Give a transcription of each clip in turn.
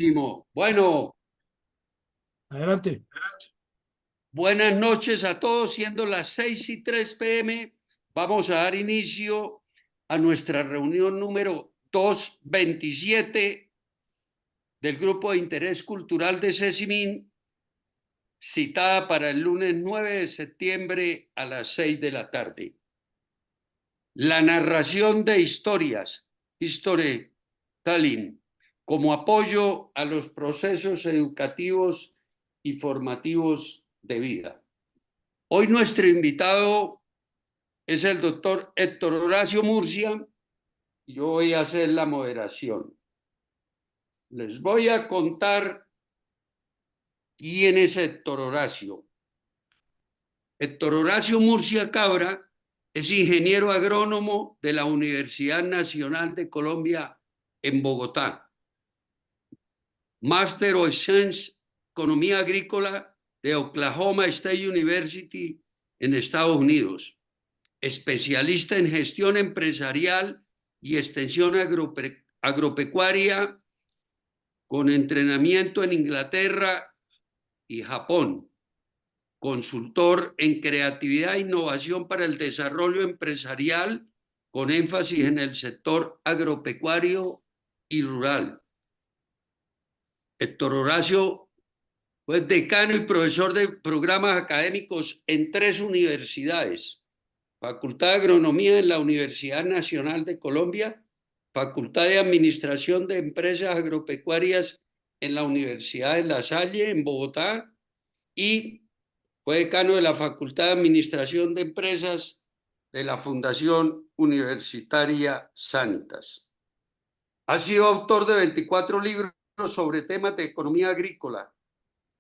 Buenísimo. Bueno, Adelante. buenas noches a todos. Siendo las 6:03 p.m., vamos a dar inicio a nuestra reunión número 227 del Grupo de Interés Cultural de Cecimín, citada para el lunes 9 de septiembre a las 6 de la tarde. La narración de historias, storytelling, como apoyo a los procesos educativos y formativos de vida. Hoy nuestro invitado es el doctor Héctor Horacio Murcia y yo voy a hacer la moderación. Les voy a contar quién es Héctor Horacio. Héctor Horacio Murcia Cabra es ingeniero agrónomo de la Universidad Nacional de Colombia en Bogotá. Master of Science, Economía Agrícola de Oklahoma State University en Estados Unidos. Especialista en gestión empresarial y extensión agropecuaria con entrenamiento en Inglaterra y Japón. Consultor en creatividad e innovación para el desarrollo empresarial con énfasis en el sector agropecuario y rural. Héctor Horacio fue decano y profesor de programas académicos en 3 universidades: Facultad de Agronomía en la Universidad Nacional de Colombia, Facultad de Administración de Empresas Agropecuarias en la Universidad de La Salle en Bogotá y fue decano de la Facultad de Administración de Empresas de la Fundación Universitaria Sanitas. Ha sido autor de 24 libros sobre temas de economía agrícola,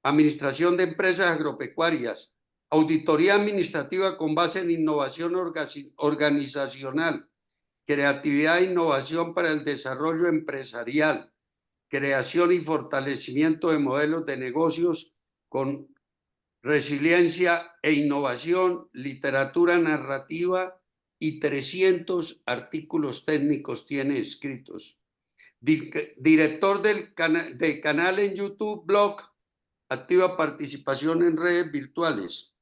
administración de empresas agropecuarias, auditoría administrativa con base en innovación organizacional, creatividad e innovación para el desarrollo empresarial, creación y fortalecimiento de modelos de negocios con resiliencia e innovación, literatura narrativa y 300 artículos técnicos tiene escritos. Director del canal en YouTube, blog, activa participación en redes virtuales.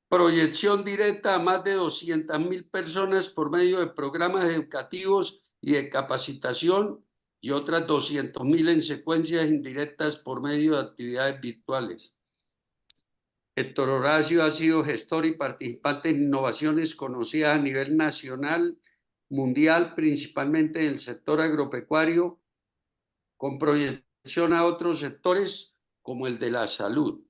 Proyección directa a más de 200.000 personas por medio de programas educativos y de capacitación y otras 200.000 en secuencias indirectas por medio de actividades virtuales. Héctor Horacio ha sido gestor y participante en innovaciones conocidas a nivel nacional, mundial, principalmente en el sector agropecuario, con proyección a otros sectores como el de la salud.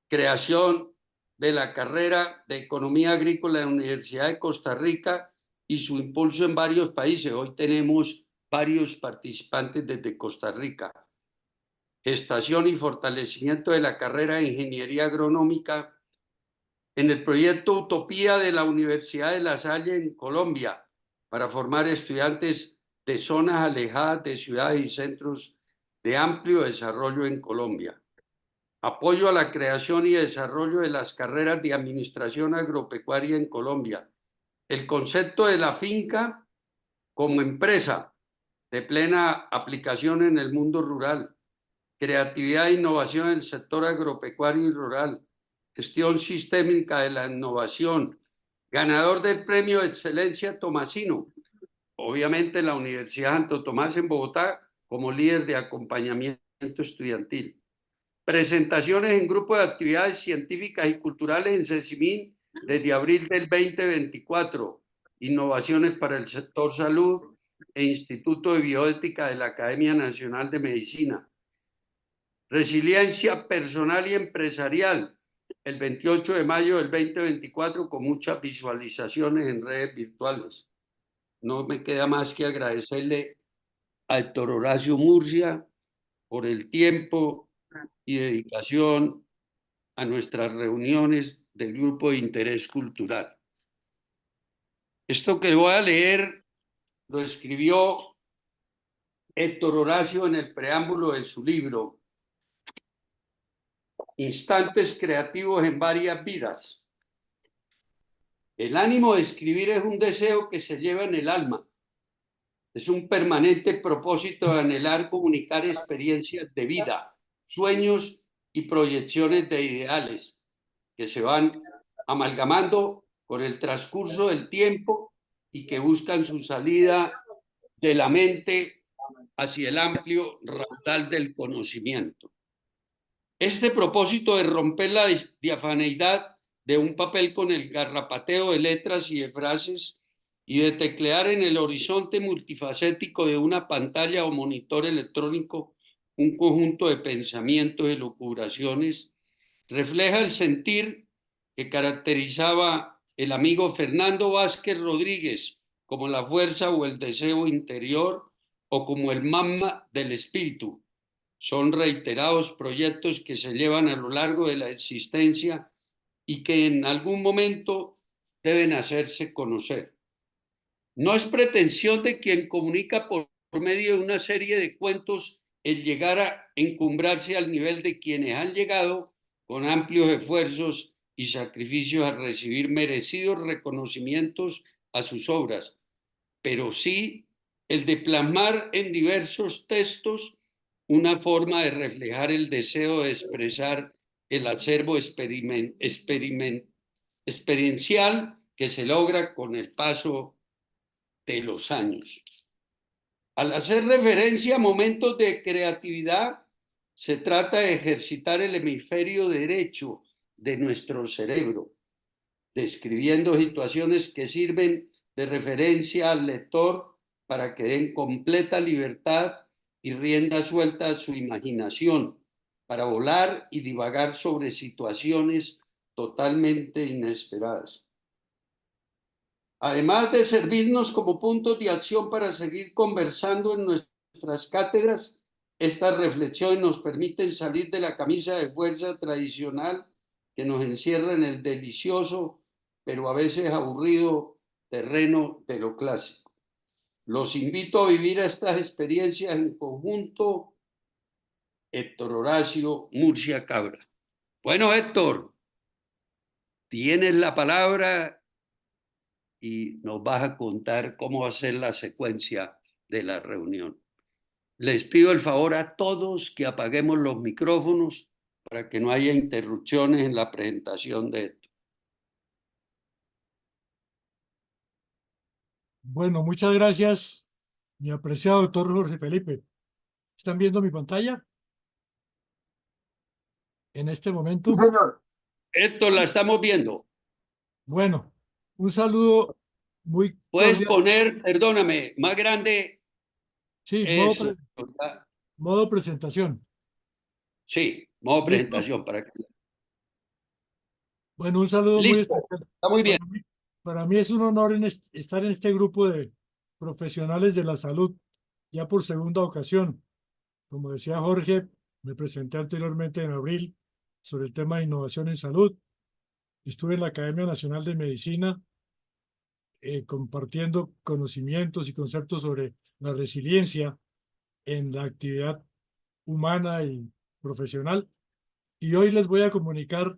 Creación de la carrera de Economía Agrícola en la Universidad de Costa Rica y su impulso en varios países. Hoy tenemos varios participantes desde Costa Rica. Gestación y fortalecimiento de la carrera de Ingeniería Agronómica en el proyecto Utopía de la Universidad de La Salle en Colombia para formar estudiantes de zonas alejadas de ciudades y centros de amplio desarrollo en Colombia. Apoyo a la creación y desarrollo de las carreras de administración agropecuaria en Colombia. El concepto de la finca como empresa de plena aplicación en el mundo rural. Creatividad e innovación en el sector agropecuario y rural. Gestión sistémica de la innovación. Ganador del Premio de Excelencia Tomasino. Obviamente la Universidad Santo Tomás en Bogotá como líder de acompañamiento estudiantil. Presentaciones en grupo de actividades científicas y culturales en Cecimín desde abril del 2024. Innovaciones para el sector salud e Instituto de Bioética de la Academia Nacional de Medicina. Resiliencia personal y empresarial, el 28 de mayo del 2024, con muchas visualizaciones en redes virtuales. No me queda más que agradecerle a Héctor Horacio Murcia por el tiempo y dedicación a nuestras reuniones del Grupo de Interés Cultural. Esto que voy a leer lo escribió Héctor Horacio en el preámbulo de su libro Instantes creativos en varias vidas. El ánimo de escribir es un deseo que se lleva en el alma. Es un permanente propósito de anhelar comunicar experiencias de vida, sueños y proyecciones de ideales que se van amalgamando con el transcurso del tiempo y que buscan su salida de la mente hacia el amplio raudal del conocimiento. Este propósito de romper la diafaneidad de un papel con el garrapateo de letras y de frases y de teclear en el horizonte multifacético de una pantalla o monitor electrónico un conjunto de pensamientos y lucubraciones, refleja el sentir que caracterizaba el amigo Fernando Vázquez Rodríguez como la fuerza o el deseo interior o como el magma del espíritu. Son reiterados proyectos que se llevan a lo largo de la existencia y que en algún momento deben hacerse conocer. No es pretensión de quien comunica por medio de una serie de cuentos el llegar a encumbrarse al nivel de quienes han llegado con amplios esfuerzos y sacrificios a recibir merecidos reconocimientos a sus obras, pero sí el de plasmar en diversos textos una forma de reflejar el deseo de expresar el acervo experiencial que se logra con el paso de los años. Al hacer referencia a momentos de creatividad, se trata de ejercitar el hemisferio derecho de nuestro cerebro, describiendo situaciones que sirven de referencia al lector para que den completa libertad y rienda suelta a su imaginación, para volar y divagar sobre situaciones totalmente inesperadas. Además de servirnos como puntos de acción para seguir conversando en nuestras cátedras, estas reflexiones nos permiten salir de la camisa de fuerza tradicional que nos encierra en el delicioso, pero a veces aburrido terreno de lo clásico. Los invito a vivir estas experiencias en conjunto. Héctor Horacio Murcia Cabra. Bueno, Héctor, tienes la palabra y nos vas a contar cómo va a ser la secuencia de la reunión. Les pido el favor a todos que apaguemos los micrófonos para que no haya interrupciones en la presentación de esto. Bueno, muchas gracias, mi apreciado doctor Jorge Felipe. ¿Están viendo mi pantalla en este momento? Sí, señor. Héctor, la estamos viendo. Bueno, un saludo muy Puedes cordial. poner, perdóname, más grande Sí, eso. modo presentación. Sí, modo ¿Listo? presentación para que... Bueno, un saludo muy Listo, especial. está muy bien. Para mí es un honor estar en este grupo de profesionales de la salud, ya por segunda ocasión. Como decía Jorge, me presenté anteriormente en abril sobre el tema de innovación en salud. Estuve en la Academia Nacional de Medicina compartiendo conocimientos y conceptos sobre la resiliencia en la actividad humana y profesional. Y hoy les voy a comunicar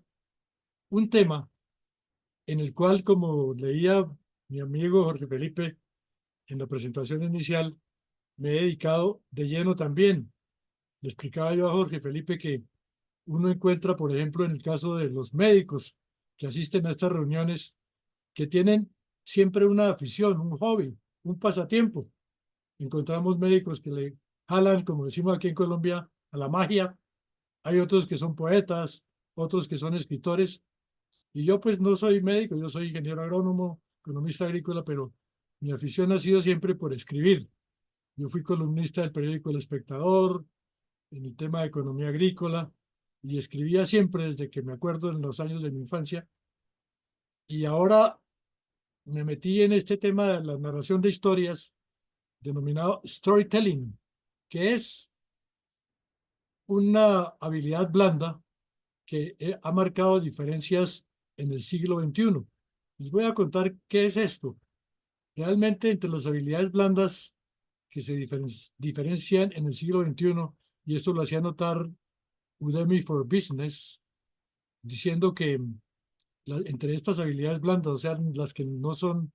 un tema en el cual, como leía mi amigo Jorge Felipe en la presentación inicial, me he dedicado de lleno también. Le explicaba yo a Jorge Felipe que uno encuentra, por ejemplo, en el caso de los médicos que asisten a estas reuniones, que tienen siempre una afición, un hobby, un pasatiempo. Encontramos médicos que le jalan, como decimos aquí en Colombia, a la magia. Hay otros que son poetas, otros que son escritores. Y yo pues no soy médico, yo soy ingeniero agrónomo, economista agrícola, pero mi afición ha sido siempre por escribir. Yo fui columnista del periódico El Espectador en el tema de economía agrícola y escribía siempre desde que me acuerdo en los años de mi infancia. Y ahora me metí en este tema de la narración de historias denominado storytelling, que es una habilidad blanda que ha marcado diferencias en el siglo XXI. Les voy a contar qué es esto. Realmente entre las habilidades blandas que se diferencian en el siglo XXI, y esto lo hacía notar Udemy for Business, diciendo que entre estas habilidades blandas, o sea, las que no son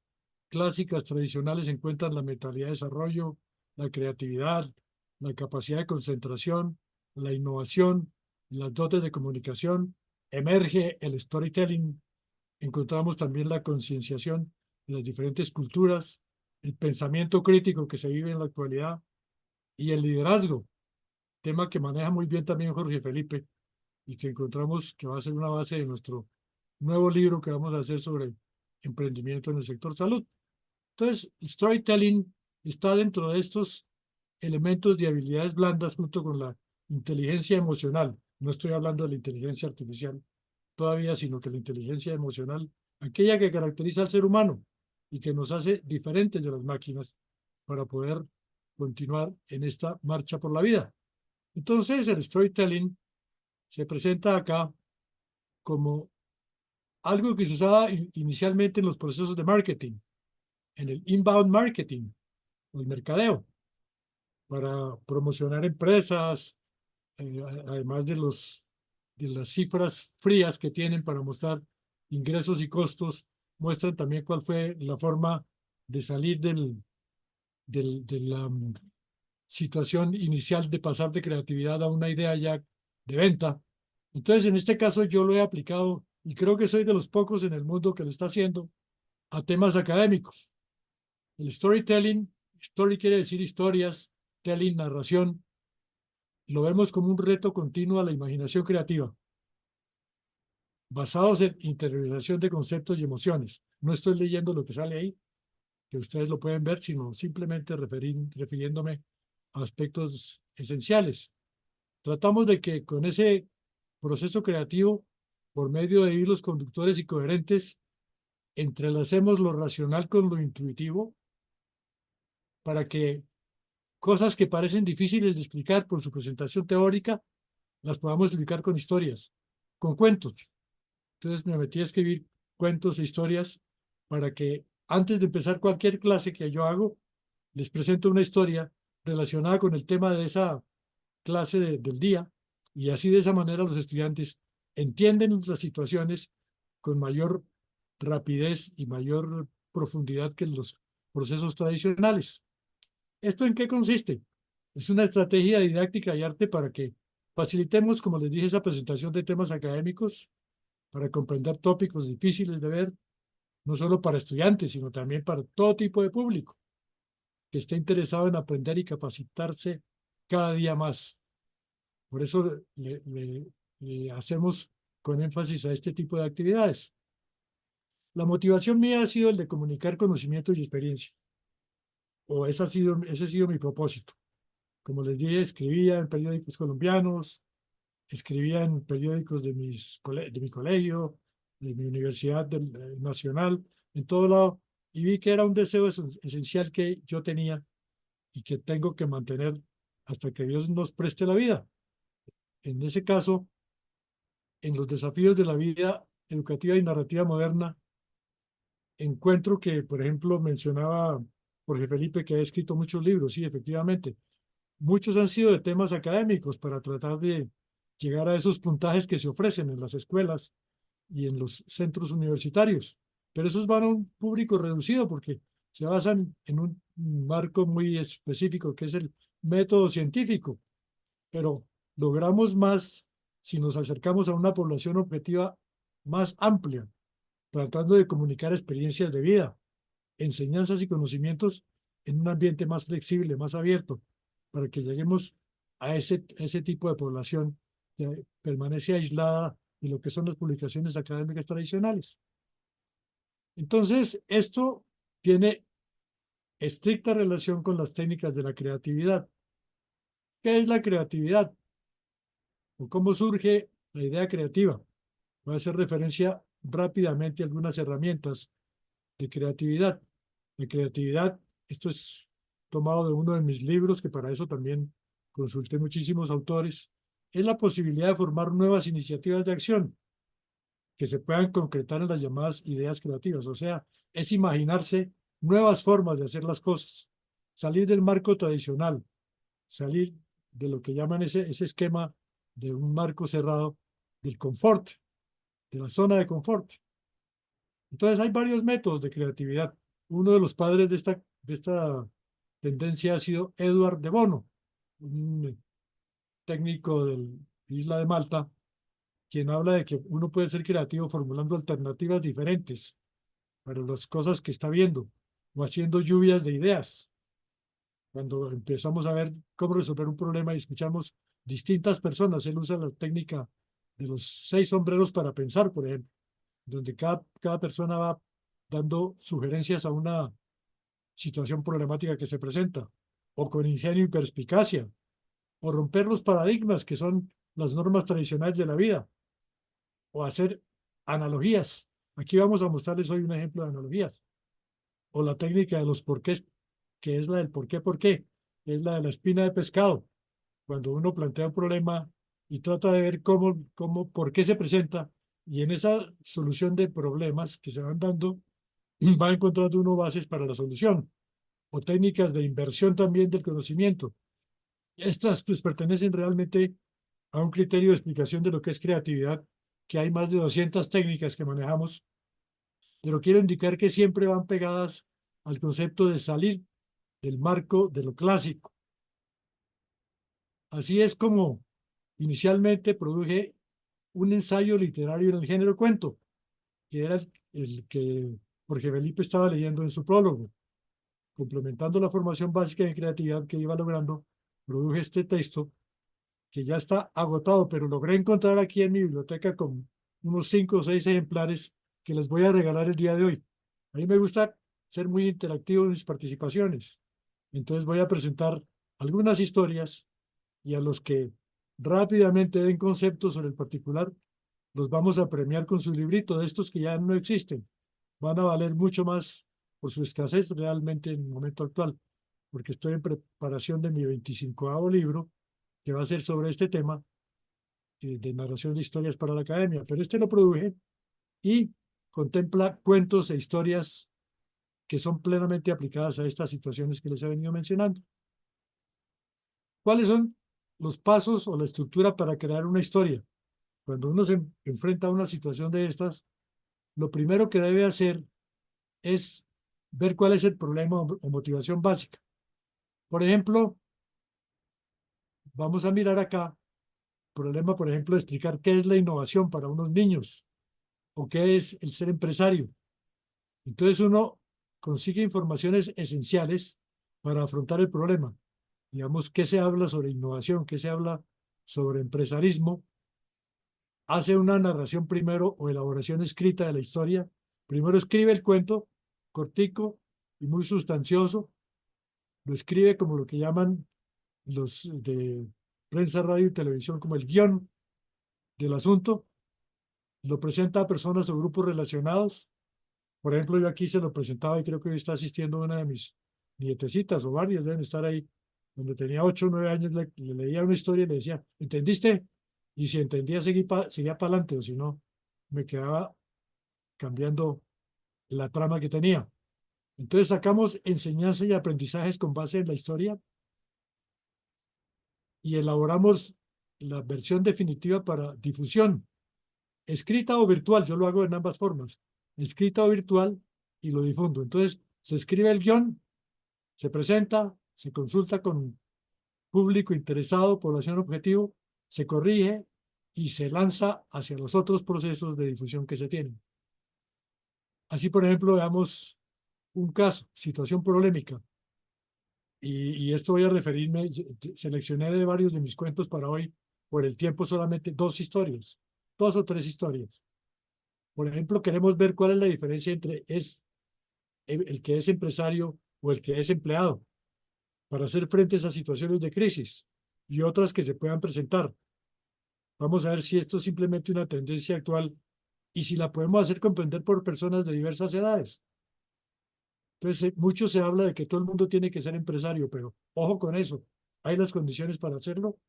clásicas tradicionales se encuentran la mentalidad de desarrollo, la creatividad, la capacidad de concentración, la innovación, las dotes de comunicación. Emerge el storytelling. Encontramos también la concienciación de las diferentes culturas, el pensamiento crítico que se vive en la actualidad y el liderazgo, tema que maneja muy bien también Jorge Felipe y que encontramos que va a ser una base de nuestro nuevo libro que vamos a hacer sobre emprendimiento en el sector salud. Entonces, el storytelling está dentro de estos elementos de habilidades blandas junto con la inteligencia emocional. No estoy hablando de la inteligencia artificial todavía, sino que la inteligencia emocional, aquella que caracteriza al ser humano y que nos hace diferentes de las máquinas para poder continuar en esta marcha por la vida. Entonces, el storytelling se presenta acá como algo que se usaba inicialmente en los procesos de marketing, en el inbound marketing o el mercadeo, para promocionar empresas, además de de las cifras frías que tienen para mostrar ingresos y costos, muestran también cuál fue la forma de salir de la situación inicial de pasar de creatividad a una idea ya de venta. Entonces, en este caso yo lo he aplicado y creo que soy de los pocos en el mundo que lo está haciendo a temas académicos. El storytelling, story quiere decir historias, telling, narración, lo vemos como un reto continuo a la imaginación creativa, basados en interiorización de conceptos y emociones. No estoy leyendo lo que sale ahí, que ustedes lo pueden ver, sino simplemente refiriéndome a aspectos esenciales. Tratamos de que con ese proceso creativo, por medio de hilos conductores y coherentes, entrelacemos lo racional con lo intuitivo para que cosas que parecen difíciles de explicar por su presentación teórica, las podamos explicar con historias, con cuentos. Entonces me metí a escribir cuentos e historias para que antes de empezar cualquier clase que yo hago, les presento una historia relacionada con el tema de esa clase del día y así de esa manera los estudiantes entienden las situaciones con mayor rapidez y mayor profundidad que en los procesos tradicionales. ¿Esto en qué consiste? Es una estrategia didáctica y arte para que facilitemos, como les dije, esa presentación de temas académicos, para comprender tópicos difíciles de ver, no solo para estudiantes, sino también para todo tipo de público que esté interesado en aprender y capacitarse cada día más. Por eso le hacemos con énfasis a este tipo de actividades. La motivación mía ha sido el de comunicar conocimiento y experiencia, o ese ha sido mi propósito. Como les dije, escribía en periódicos colombianos, escribía en periódicos de mi colegio, de mi universidad nacional, en todo lado, y vi que era un deseo esencial que yo tenía y que tengo que mantener hasta que Dios nos preste la vida. En ese caso, en los desafíos de la vida educativa y narrativa moderna, encuentro que, por ejemplo, mencionaba Jorge Felipe que ha escrito muchos libros, sí, efectivamente. Muchos han sido de temas académicos para tratar de llegar a esos puntajes que se ofrecen en las escuelas y en los centros universitarios. Pero esos van a un público reducido porque se basan en un marco muy específico que es el método científico. Pero logramos más si nos acercamos a una población objetiva más amplia, tratando de comunicar experiencias de vida, enseñanzas y conocimientos en un ambiente más flexible, más abierto, para que lleguemos a ese tipo de población que permanece aislada de lo que son las publicaciones académicas tradicionales. Entonces, esto tiene estricta relación con las técnicas de la creatividad. ¿Qué es la creatividad? ¿O cómo surge la idea creativa? Voy a hacer referencia rápidamente a algunas herramientas de creatividad. La creatividad, esto es tomado de uno de mis libros, que para eso también consulté muchísimos autores, es la posibilidad de formar nuevas iniciativas de acción que se puedan concretar en las llamadas ideas creativas. O sea, es imaginarse nuevas formas de hacer las cosas, salir del marco tradicional, salir de lo que llaman ese esquema de un marco cerrado, del confort, de la zona de confort. Entonces hay varios métodos de creatividad. Uno de los padres de esta tendencia ha sido Edward de Bono, un técnico de Isla de Malta, quien habla de que uno puede ser creativo formulando alternativas diferentes para las cosas que está viendo o haciendo lluvias de ideas. Cuando empezamos a ver cómo resolver un problema y escuchamos distintas personas, él usa la técnica de los 6 sombreros para pensar, por ejemplo, donde cada persona va dando sugerencias a una situación problemática que se presenta, o con ingenio y perspicacia, o romper los paradigmas que son las normas tradicionales de la vida, o hacer analogías. Aquí vamos a mostrarles hoy un ejemplo de analogías, o la técnica de los porqués, que es la del por qué, es la de la espina de pescado. Cuando uno plantea un problema y trata de ver por qué se presenta, y en esa solución de problemas que se van dando, va encontrando uno bases para la solución, o técnicas de inversión también del conocimiento. Estas pues pertenecen realmente a un criterio de explicación de lo que es creatividad, que hay más de 200 técnicas que manejamos, pero quiero indicar que siempre van pegadas al concepto de salir del marco de lo clásico. Así es como inicialmente produje un ensayo literario en el género cuento, que era el que Jorge Felipe estaba leyendo en su prólogo. Complementando la formación básica de creatividad que iba logrando, produje este texto que ya está agotado, pero logré encontrar aquí en mi biblioteca con unos 5 o 6 ejemplares que les voy a regalar el día de hoy. A mí me gusta ser muy interactivo en mis participaciones. Entonces voy a presentar algunas historias y a los que rápidamente den conceptos sobre el particular, los vamos a premiar con su librito de estos que ya no existen. Van a valer mucho más por su escasez realmente en el momento actual, porque estoy en preparación de mi 25º libro, que va a ser sobre este tema de narración de historias para la academia. Pero este lo produje y contempla cuentos e historias que son plenamente aplicadas a estas situaciones que les he venido mencionando. ¿Cuáles son los pasos o la estructura para crear una historia? Cuando uno se enfrenta a una situación de estas, lo primero que debe hacer es ver cuál es el problema o motivación básica. Por ejemplo, vamos a mirar acá, problema, por ejemplo, de explicar qué es la innovación para unos niños o qué es el ser empresario. Entonces uno consigue informaciones esenciales para afrontar el problema. Digamos, qué se habla sobre innovación, qué se habla sobre empresarismo. Hace una narración primero o elaboración escrita de la historia. Primero escribe el cuento, cortico y muy sustancioso. Lo escribe como lo que llaman los de prensa, radio y televisión, como el guión del asunto. Lo presenta a personas o grupos relacionados. Por ejemplo, yo aquí se lo presentaba y creo que hoy está asistiendo una de mis nietecitas o varias, deben estar ahí. Cuando tenía 8 o 9 años le leía una historia y le decía, ¿entendiste? Y si entendía, seguía para adelante, o si no, me quedaba cambiando la trama que tenía. Entonces sacamos enseñanza y aprendizajes con base en la historia y elaboramos la versión definitiva para difusión, escrita o virtual. Yo lo hago en ambas formas, escrita o virtual, y lo difundo. Entonces se escribe el guión, se presenta, se consulta con público interesado, población objetivo, se corrige y se lanza hacia los otros procesos de difusión que se tienen. Así, por ejemplo, veamos un caso, situación polémica. Y esto voy a referirme, seleccioné de varios de mis cuentos para hoy, por el tiempo solamente 2 historias, 2 o 3 historias. Por ejemplo, queremos ver cuál es la diferencia entre el que es empresario o el que es empleado, para hacer frente a esas situaciones de crisis y otras que se puedan presentar. Vamos a ver si esto es simplemente una tendencia actual y si la podemos hacer comprender por personas de diversas edades. Entonces, mucho se habla de que todo el mundo tiene que ser empresario, pero ojo con eso. Hay las condiciones para hacerlo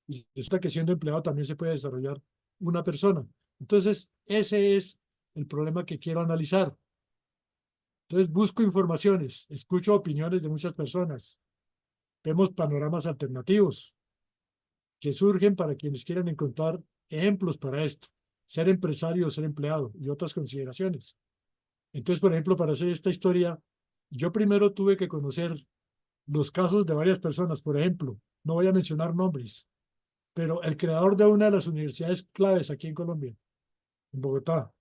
y está que siendo empleado también se puede desarrollar una persona. Entonces, ese es el problema que quiero analizar. Entonces, busco informaciones, escucho opiniones de muchas personas, vemos panoramas alternativos que surgen para quienes quieran encontrar ejemplos para esto, ser empresario o ser empleado y otras consideraciones. Entonces, por ejemplo, para hacer esta historia, Yo primero tuve que conocer los casos de varias personas. Por ejemplo, no voy a mencionar nombres, pero el creador de una de las universidades claves aquí en Colombia, en Bogotá,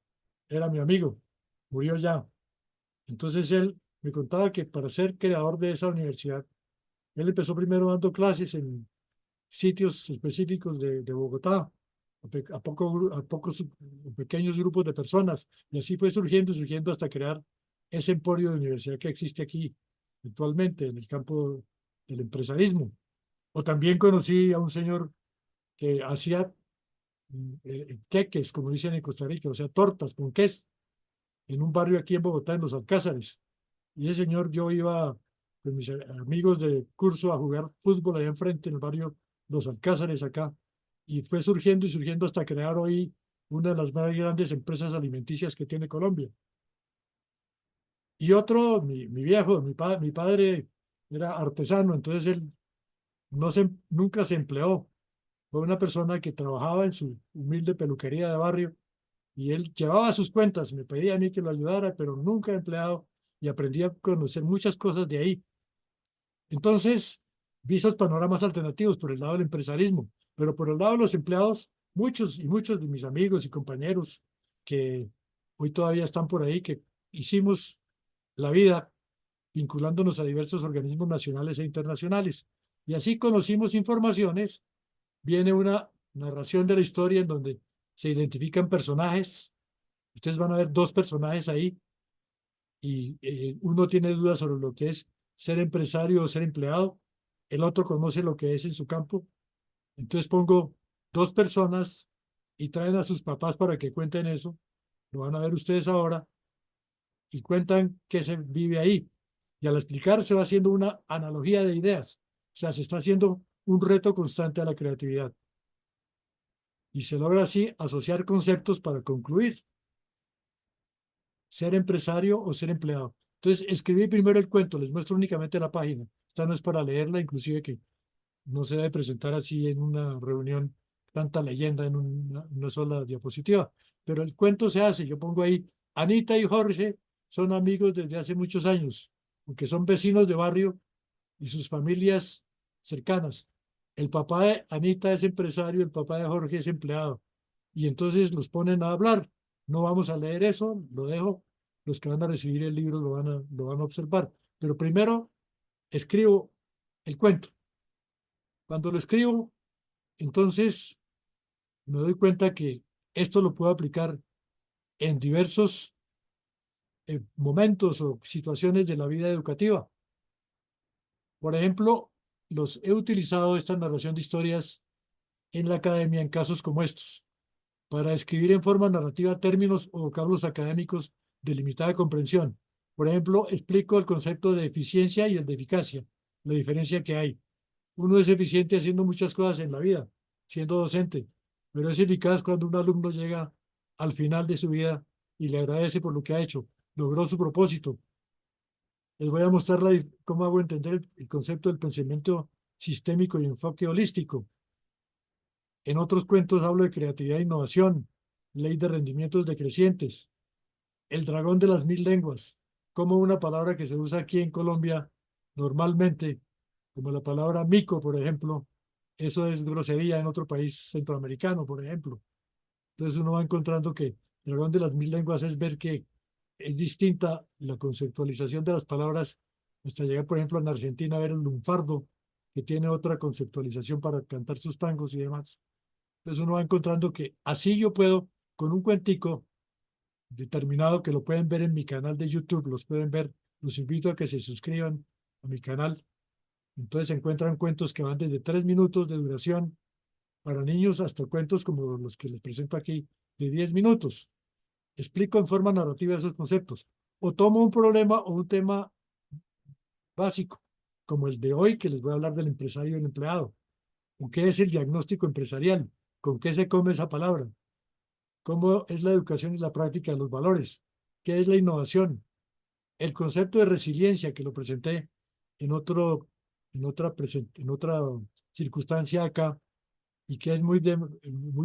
era mi amigo, murió ya. Entonces él me contaba que para ser creador de esa universidad, él empezó primero dando clases en sitios específicos de Bogotá, a pocos pequeños grupos de personas, y así fue surgiendo, surgiendo hasta crear ese emporio de universidad que existe aquí actualmente en el campo del empresarismo. O también conocí a un señor que hacía queques, como dicen en Costa Rica, o sea, tortas con queso, en un barrio aquí en Bogotá, en Los Alcázares. Y ese señor, yo iba con mis amigos de curso a jugar fútbol allá enfrente, en el barrio Los Alcázares acá, y fue surgiendo y surgiendo hasta crear hoy una de las más grandes empresas alimenticias que tiene Colombia. Y otro, mi viejo, mi padre era artesano, entonces él nunca se empleó. Fue una persona que trabajaba en su humilde peluquería de barrio y él llevaba sus cuentas, me pedía a mí que lo ayudara, pero nunca empleado y aprendí a conocer muchas cosas de ahí. Entonces, vi esos panoramas alternativos por el lado del empresarismo, pero por el lado de los empleados, muchos y muchos de mis amigos y compañeros que hoy todavía están por ahí, que hicimos la vida vinculándonos a diversos organismos nacionales e internacionales. Y así conocimos informaciones, viene una narración de la historia en donde se identifican personajes. Ustedes van a ver dos personajes ahí y uno tiene dudas sobre lo que es ser empresario o ser empleado, el otro conoce lo que es en su campo. Entonces pongo dos personas y traen a sus papás para que cuenten eso, lo van a ver ustedes ahora, y cuentan qué se vive ahí. Y al explicar se va haciendo una analogía de ideas, o sea, se está haciendo un reto constante a la creatividad. Y se logra así asociar conceptos para concluir ser empresario o ser empleado. Entonces, escribí primero el cuento, les muestro únicamente la página. Esta no es para leerla, inclusive que no se debe presentar así en una reunión tanta leyenda en una sola diapositiva. Pero el cuento se hace, yo pongo ahí, Anita y Jorge son amigos desde hace muchos años, porque son vecinos de barrio y sus familias cercanas. El papá de Anita es empresario, el papá de Jorge es empleado. Y entonces los ponen a hablar. No vamos a leer eso, lo dejo. Los que van a recibir el libro lo van a observar. Pero primero escribo el cuento. Cuando lo escribo, entonces me doy cuenta que esto lo puedo aplicar en diversos momentos o situaciones de la vida educativa. Por ejemplo, los he utilizado esta narración de historias en la academia en casos como estos, para escribir en forma narrativa términos o vocablos académicos de limitada comprensión. Por ejemplo, explico el concepto de eficiencia y el de eficacia, la diferencia que hay. Uno es eficiente haciendo muchas cosas en la vida, siendo docente, pero es eficaz cuando un alumno llega al final de su vida y le agradece por lo que ha hecho, logró su propósito. Les voy a mostrar cómo hago entender el concepto del pensamiento sistémico y enfoque holístico. En otros cuentos hablo de creatividad e innovación, ley de rendimientos decrecientes, el dragón de las mil lenguas, como una palabra que se usa aquí en Colombia normalmente, como la palabra mico, por ejemplo, eso es grosería en otro país centroamericano, por ejemplo. Entonces uno va encontrando que el dragón de las mil lenguas es ver que es distinta la conceptualización de las palabras hasta llegar, por ejemplo, en Argentina a ver el lunfardo, que tiene otra conceptualización para cantar sus tangos y demás. Entonces uno va encontrando que así yo puedo, con un cuentico determinado que lo pueden ver en mi canal de YouTube, los pueden ver, los invito a que se suscriban a mi canal. Entonces se encuentran cuentos que van desde 3 minutos de duración para niños hasta cuentos como los que les presento aquí de 10 minutos. Explico en forma narrativa esos conceptos. O tomo un problema o un tema básico, como el de hoy, que les voy a hablar del empresario y el empleado. ¿O qué es el diagnóstico empresarial? ¿Con qué se come esa palabra? ¿Cómo es la educación y la práctica de los valores? ¿Qué es la innovación? El concepto de resiliencia que lo presenté en en otra circunstancia acá y que es muy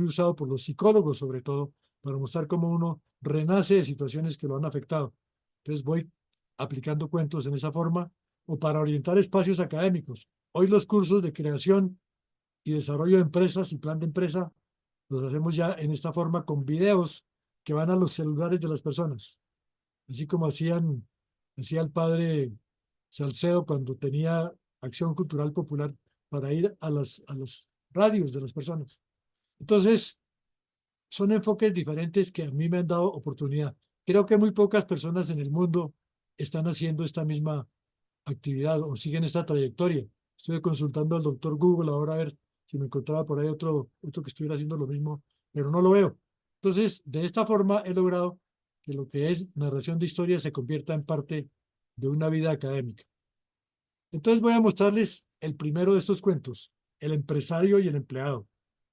usado por los psicólogos sobre todo para mostrar cómo uno renace de situaciones que lo han afectado. Entonces voy aplicando cuentos en esa forma, o para orientar espacios académicos. Hoy los cursos de creación y desarrollo de empresas y plan de empresa los hacemos ya en esta forma con videos que van a los celulares de las personas, así como hacía el padre Salcedo cuando tenía Acción Cultural Popular para ir a las radios de las personas. Entonces, son enfoques diferentes que a mí me han dado oportunidad. Creo que muy pocas personas en el mundo están haciendo esta misma actividad o siguen esta trayectoria. Estuve consultando al doctor Google ahora a ver si me encontraba por ahí otro que estuviera haciendo lo mismo, pero no lo veo. Entonces, de esta forma he logrado que lo que es narración de historia se convierta en parte de una vida académica. Entonces voy a mostrarles el primero de estos cuentos, el empresario y el empleado.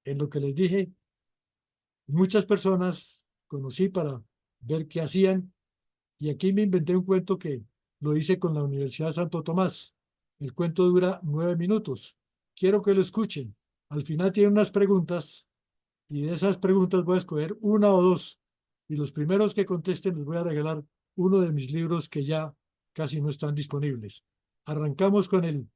En lo que les dije, muchas personas conocí para ver qué hacían y aquí me inventé un cuento que lo hice con la Universidad Santo Tomás. El cuento dura 9 minutos. Quiero que lo escuchen. Al final tiene unas preguntas y de esas preguntas voy a escoger una o dos. Y los primeros que contesten les voy a regalar uno de mis libros que ya casi no están disponibles. Arrancamos con el...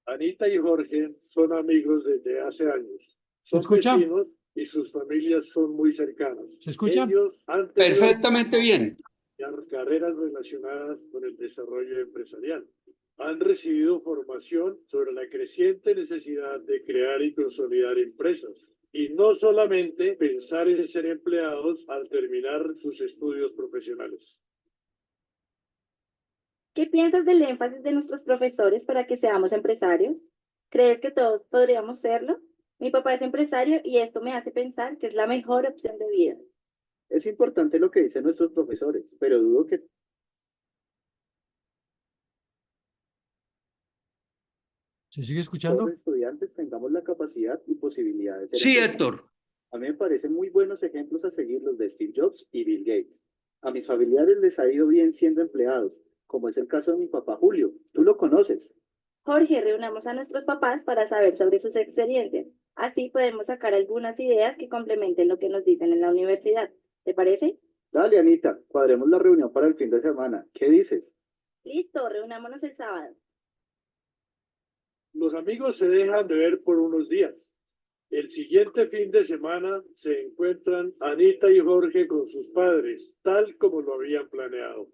Anita y Jorge son amigos desde hace años. ¿Se Son escucha? vecinos y sus familias son muy cercanas. ¿Se escucha? Ellos han tenido Perfectamente bien. carreras relacionadas con el desarrollo empresarial. Han recibido formación sobre la creciente necesidad de crear y consolidar empresas. Y no solamente pensar en ser empleados al terminar sus estudios profesionales. ¿Qué piensas del énfasis de nuestros profesores para que seamos empresarios? ¿Crees que todos podríamos serlo? Mi papá es empresario y esto me hace pensar que es la mejor opción de vida. Es importante lo que dicen nuestros profesores, pero dudo que ¿Se sigue todos los escuchando? estudiantes tengamos la capacidad y posibilidad de ser Sí, empresarios. Héctor. A mí me parecen muy buenos ejemplos a seguir los de Steve Jobs y Bill Gates. A mis familiares les ha ido bien siendo empleados, como es el caso de mi papá Julio. Tú lo conoces. Jorge, reunamos a nuestros papás para saber sobre sus experiencias. Así podemos sacar algunas ideas que complementen lo que nos dicen en la universidad. ¿Te parece? Dale, Anita, cuadremos la reunión para el fin de semana. ¿Qué dices? Listo, reunámonos el sábado. Los amigos se dejan de ver por unos días. El siguiente fin de semana se encuentran Anita y Jorge con sus padres, tal como lo habían planeado.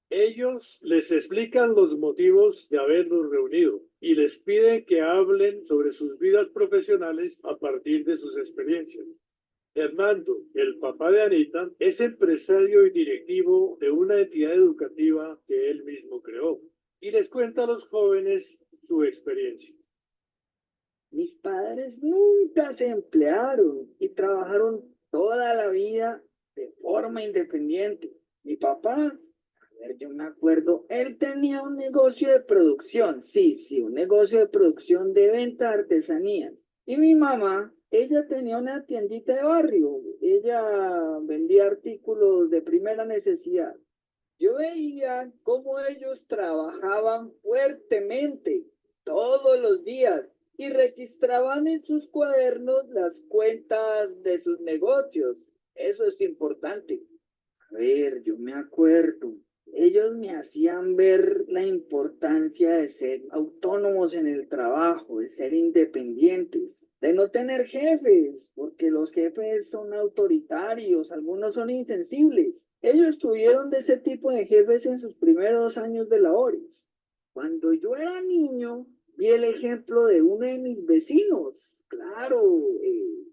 Ellos les explican los motivos de haberlos reunido y les piden que hablen sobre sus vidas profesionales a partir de sus experiencias. Hernando, el papá de Anita, es empresario y directivo de una entidad educativa que él mismo creó y les cuenta a los jóvenes su experiencia. Mis padres nunca se emplearon y trabajaron toda la vida de forma independiente. Mi papá, a ver, yo me acuerdo, él tenía un negocio de producción, sí, un negocio de producción de venta de artesanías. Y mi mamá, ella tenía una tiendita de barrio, ella vendía artículos de primera necesidad. Yo veía cómo ellos trabajaban fuertemente todos los días y registraban en sus cuadernos las cuentas de sus negocios. Eso es importante. A ver, yo me acuerdo. Ellos me hacían ver la importancia de ser autónomos en el trabajo, de ser independientes, de no tener jefes, porque los jefes son autoritarios, algunos son insensibles. Ellos tuvieron de ese tipo de jefes en sus primeros años de labores. Cuando yo era niño, vi el ejemplo de uno de mis vecinos. Claro,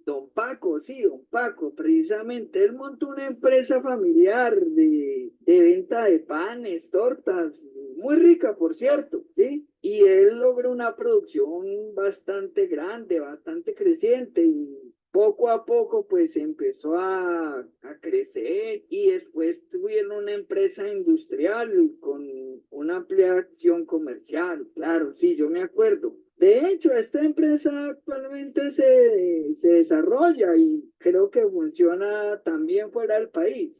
don Paco, sí, don Paco, precisamente, él montó una empresa familiar de venta de panes, tortas, muy rica, por cierto, ¿sí? Y él logró una producción bastante grande, bastante creciente y poco a poco pues empezó a crecer y después tuvieron una empresa industrial con una amplia acción comercial, claro, sí, yo me acuerdo. De hecho, esta empresa actualmente se desarrolla y creo que funciona también fuera del país.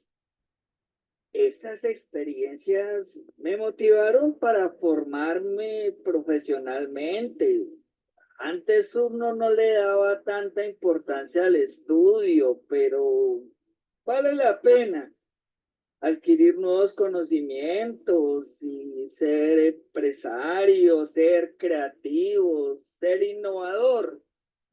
Esas experiencias me motivaron para formarme profesionalmente. Antes uno no le daba tanta importancia al estudio, pero vale la pena adquirir nuevos conocimientos y ser empresario, ser creativo, ser innovador.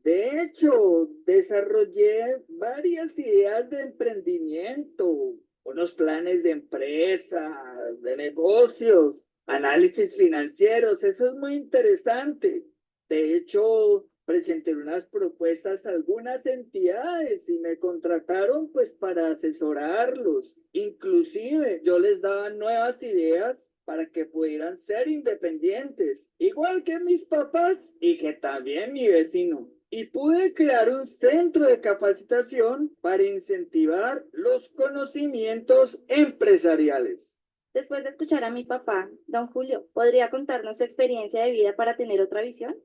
De hecho, desarrollé varias ideas de emprendimiento, unos planes de empresa, de negocios, análisis financieros. Eso es muy interesante. De hecho, presenté unas propuestas a algunas entidades y me contrataron pues para asesorarlos. Inclusive yo les daba nuevas ideas para que pudieran ser independientes, igual que mis papás y que también mi vecino. Y pude crear un centro de capacitación para incentivar los conocimientos empresariales. Después de escuchar a mi papá, don Julio, ¿podría contarnos su experiencia de vida para tener otra visión?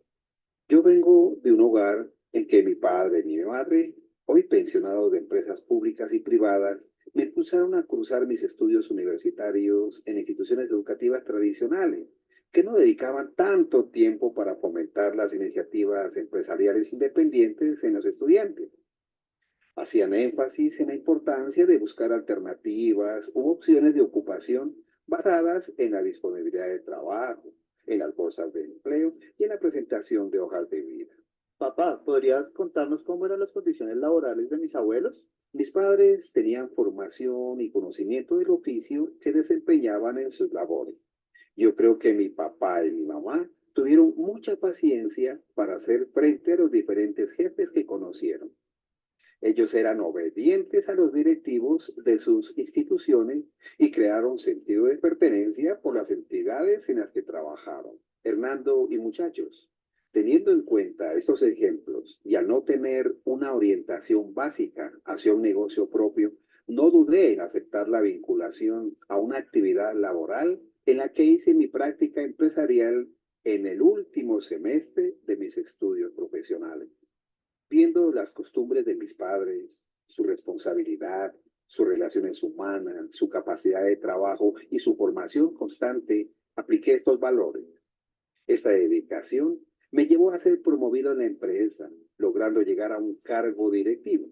Yo vengo de un hogar en que mi padre y mi madre, hoy pensionados de empresas públicas y privadas, me impulsaron a cursar mis estudios universitarios en instituciones educativas tradicionales, que no dedicaban tanto tiempo para fomentar las iniciativas empresariales independientes en los estudiantes. Hacían énfasis en la importancia de buscar alternativas u opciones de ocupación basadas en la disponibilidad de trabajo, en las bolsas de empleo y en la presentación de hojas de vida. Papá, ¿podrías contarnos cómo eran las condiciones laborales de mis abuelos? Mis padres tenían formación y conocimiento del oficio que desempeñaban en sus labores. Yo creo que mi papá y mi mamá tuvieron mucha paciencia para hacer frente a los diferentes jefes que conocieron. Ellos eran obedientes a los directivos de sus instituciones y crearon sentido de pertenencia por las entidades en las que trabajaron. Hernando y muchachos, teniendo en cuenta estos ejemplos y al no tener una orientación básica hacia un negocio propio, no dudé en aceptar la vinculación a una actividad laboral en la que hice mi práctica empresarial en el último semestre de mis estudios profesionales. Viendo las costumbres de mis padres, su responsabilidad, sus relaciones humanas, su capacidad de trabajo y su formación constante, apliqué estos valores. Esta dedicación me llevó a ser promovido en la empresa, logrando llegar a un cargo directivo.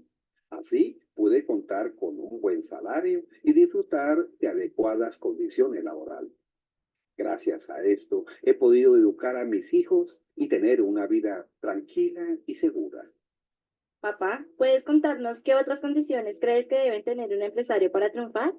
Así pude contar con un buen salario y disfrutar de adecuadas condiciones laborales. Gracias a esto he podido educar a mis hijos y tener una vida tranquila y segura. Papá, ¿puedes contarnos qué otras condiciones crees que deben tener un empresario para triunfar?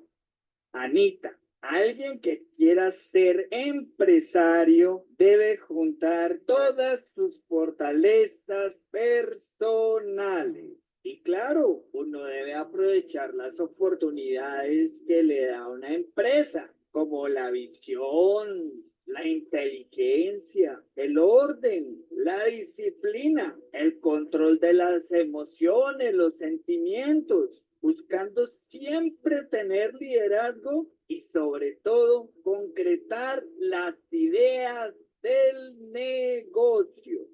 Anita, alguien que quiera ser empresario debe juntar todas sus fortalezas personales. Y claro, uno debe aprovechar las oportunidades que le da una empresa, como la visión, la inteligencia, el orden, la disciplina, el control de las emociones, los sentimientos, buscando siempre tener liderazgo y sobre todo concretar las ideas del negocio.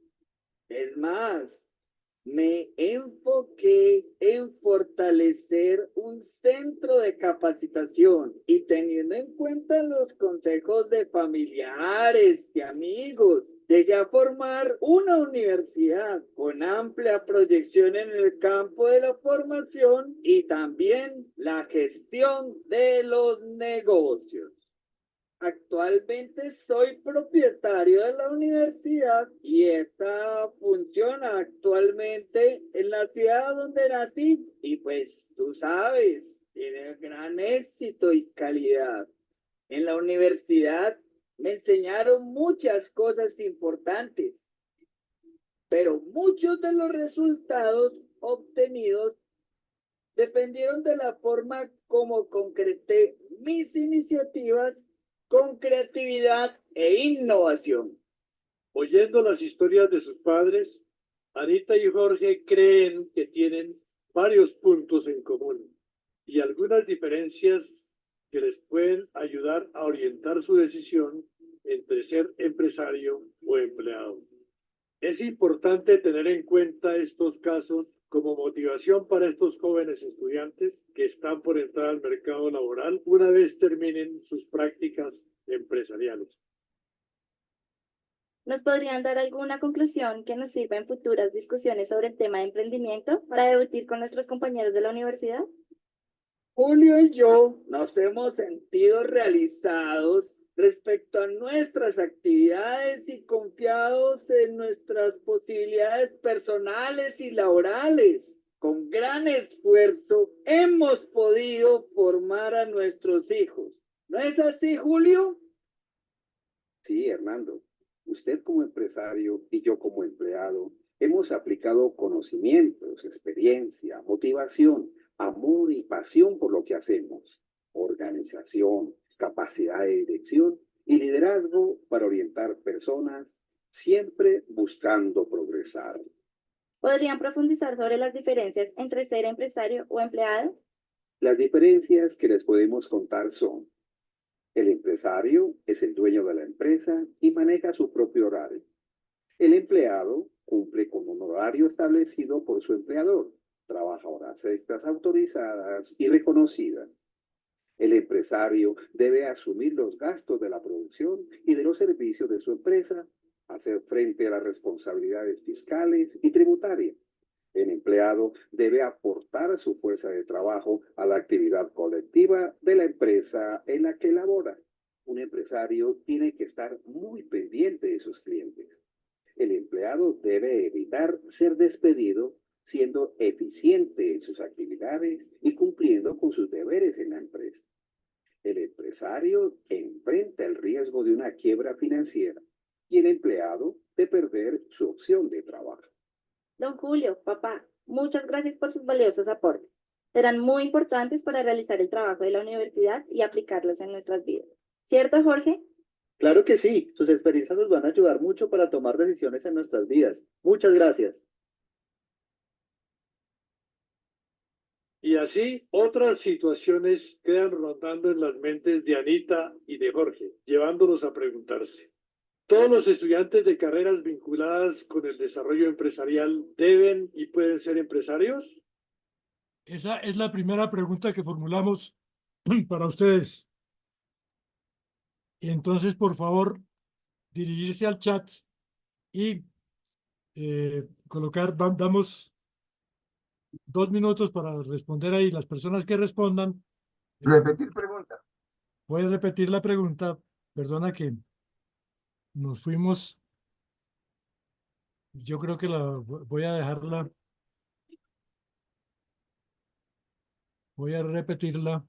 Es más, me enfoqué en fortalecer un centro de capacitación y teniendo en cuenta los consejos de familiares y amigos, llegué a formar una universidad con amplia proyección en el campo de la formación y también la gestión de los negocios. Actualmente soy propietario de la universidad y esta funciona actualmente en la ciudad donde nací y pues tú sabes, tiene gran éxito y calidad. En la universidad me enseñaron muchas cosas importantes, pero muchos de los resultados obtenidos dependieron de la forma como concreté mis iniciativas con creatividad e innovación. Oyendo las historias de sus padres, Anita y Jorge creen que tienen varios puntos en común y algunas diferencias que les pueden ayudar a orientar su decisión entre ser empresario o empleado. Es importante tener en cuenta estos casos como motivación para estos jóvenes estudiantes que están por entrar al mercado laboral una vez terminen sus prácticas empresariales. ¿Nos podrían dar alguna conclusión que nos sirva en futuras discusiones sobre el tema de emprendimiento para debatir con nuestros compañeros de la universidad? Julio y yo nos hemos sentido realizados respecto a nuestras actividades y confiados en nuestras posibilidades personales y laborales. Con gran esfuerzo hemos podido formar a nuestros hijos. ¿No es así, Julio? Sí, Hernando. Usted como empresario y yo como empleado hemos aplicado conocimientos, experiencia, motivación, amor y pasión por lo que hacemos, organización, capacidad de dirección y liderazgo para orientar personas, siempre buscando progresar. ¿Podrían profundizar sobre las diferencias entre ser empresario o empleado? Las diferencias que les podemos contar son: el empresario es el dueño de la empresa y maneja su propio horario. El empleado cumple con un horario establecido por su empleador, trabaja horas extras autorizadas y reconocidas. El empresario debe asumir los gastos de la producción y de los servicios de su empresa, hacer frente a las responsabilidades fiscales y tributarias. El empleado debe aportar su fuerza de trabajo a la actividad colectiva de la empresa en la que labora. Un empresario tiene que estar muy pendiente de sus clientes. El empleado debe evitar ser despedido, siendo eficiente en sus actividades y cumpliendo con sus deberes en la empresa. El empresario enfrenta el riesgo de una quiebra financiera y el empleado de perder su opción de trabajo. Don Julio, papá, muchas gracias por sus valiosos aportes. Serán muy importantes para realizar el trabajo de la universidad y aplicarlos en nuestras vidas. ¿Cierto, Jorge? Claro que sí, sus experiencias nos van a ayudar mucho para tomar decisiones en nuestras vidas. Muchas gracias. Y así otras situaciones quedan rondando en las mentes de Anita y de Jorge, llevándolos a preguntarse: ¿todos los estudiantes de carreras vinculadas con el desarrollo empresarial deben y pueden ser empresarios? Esa es la primera pregunta que formulamos para ustedes. Y entonces, por favor, dirigirse al chat y damos 2 minutos para responder ahí. Las personas que respondan, Repetir pregunta. voy a repetir la pregunta. Perdona que nos fuimos. Yo creo que voy a dejarla. Voy a repetirla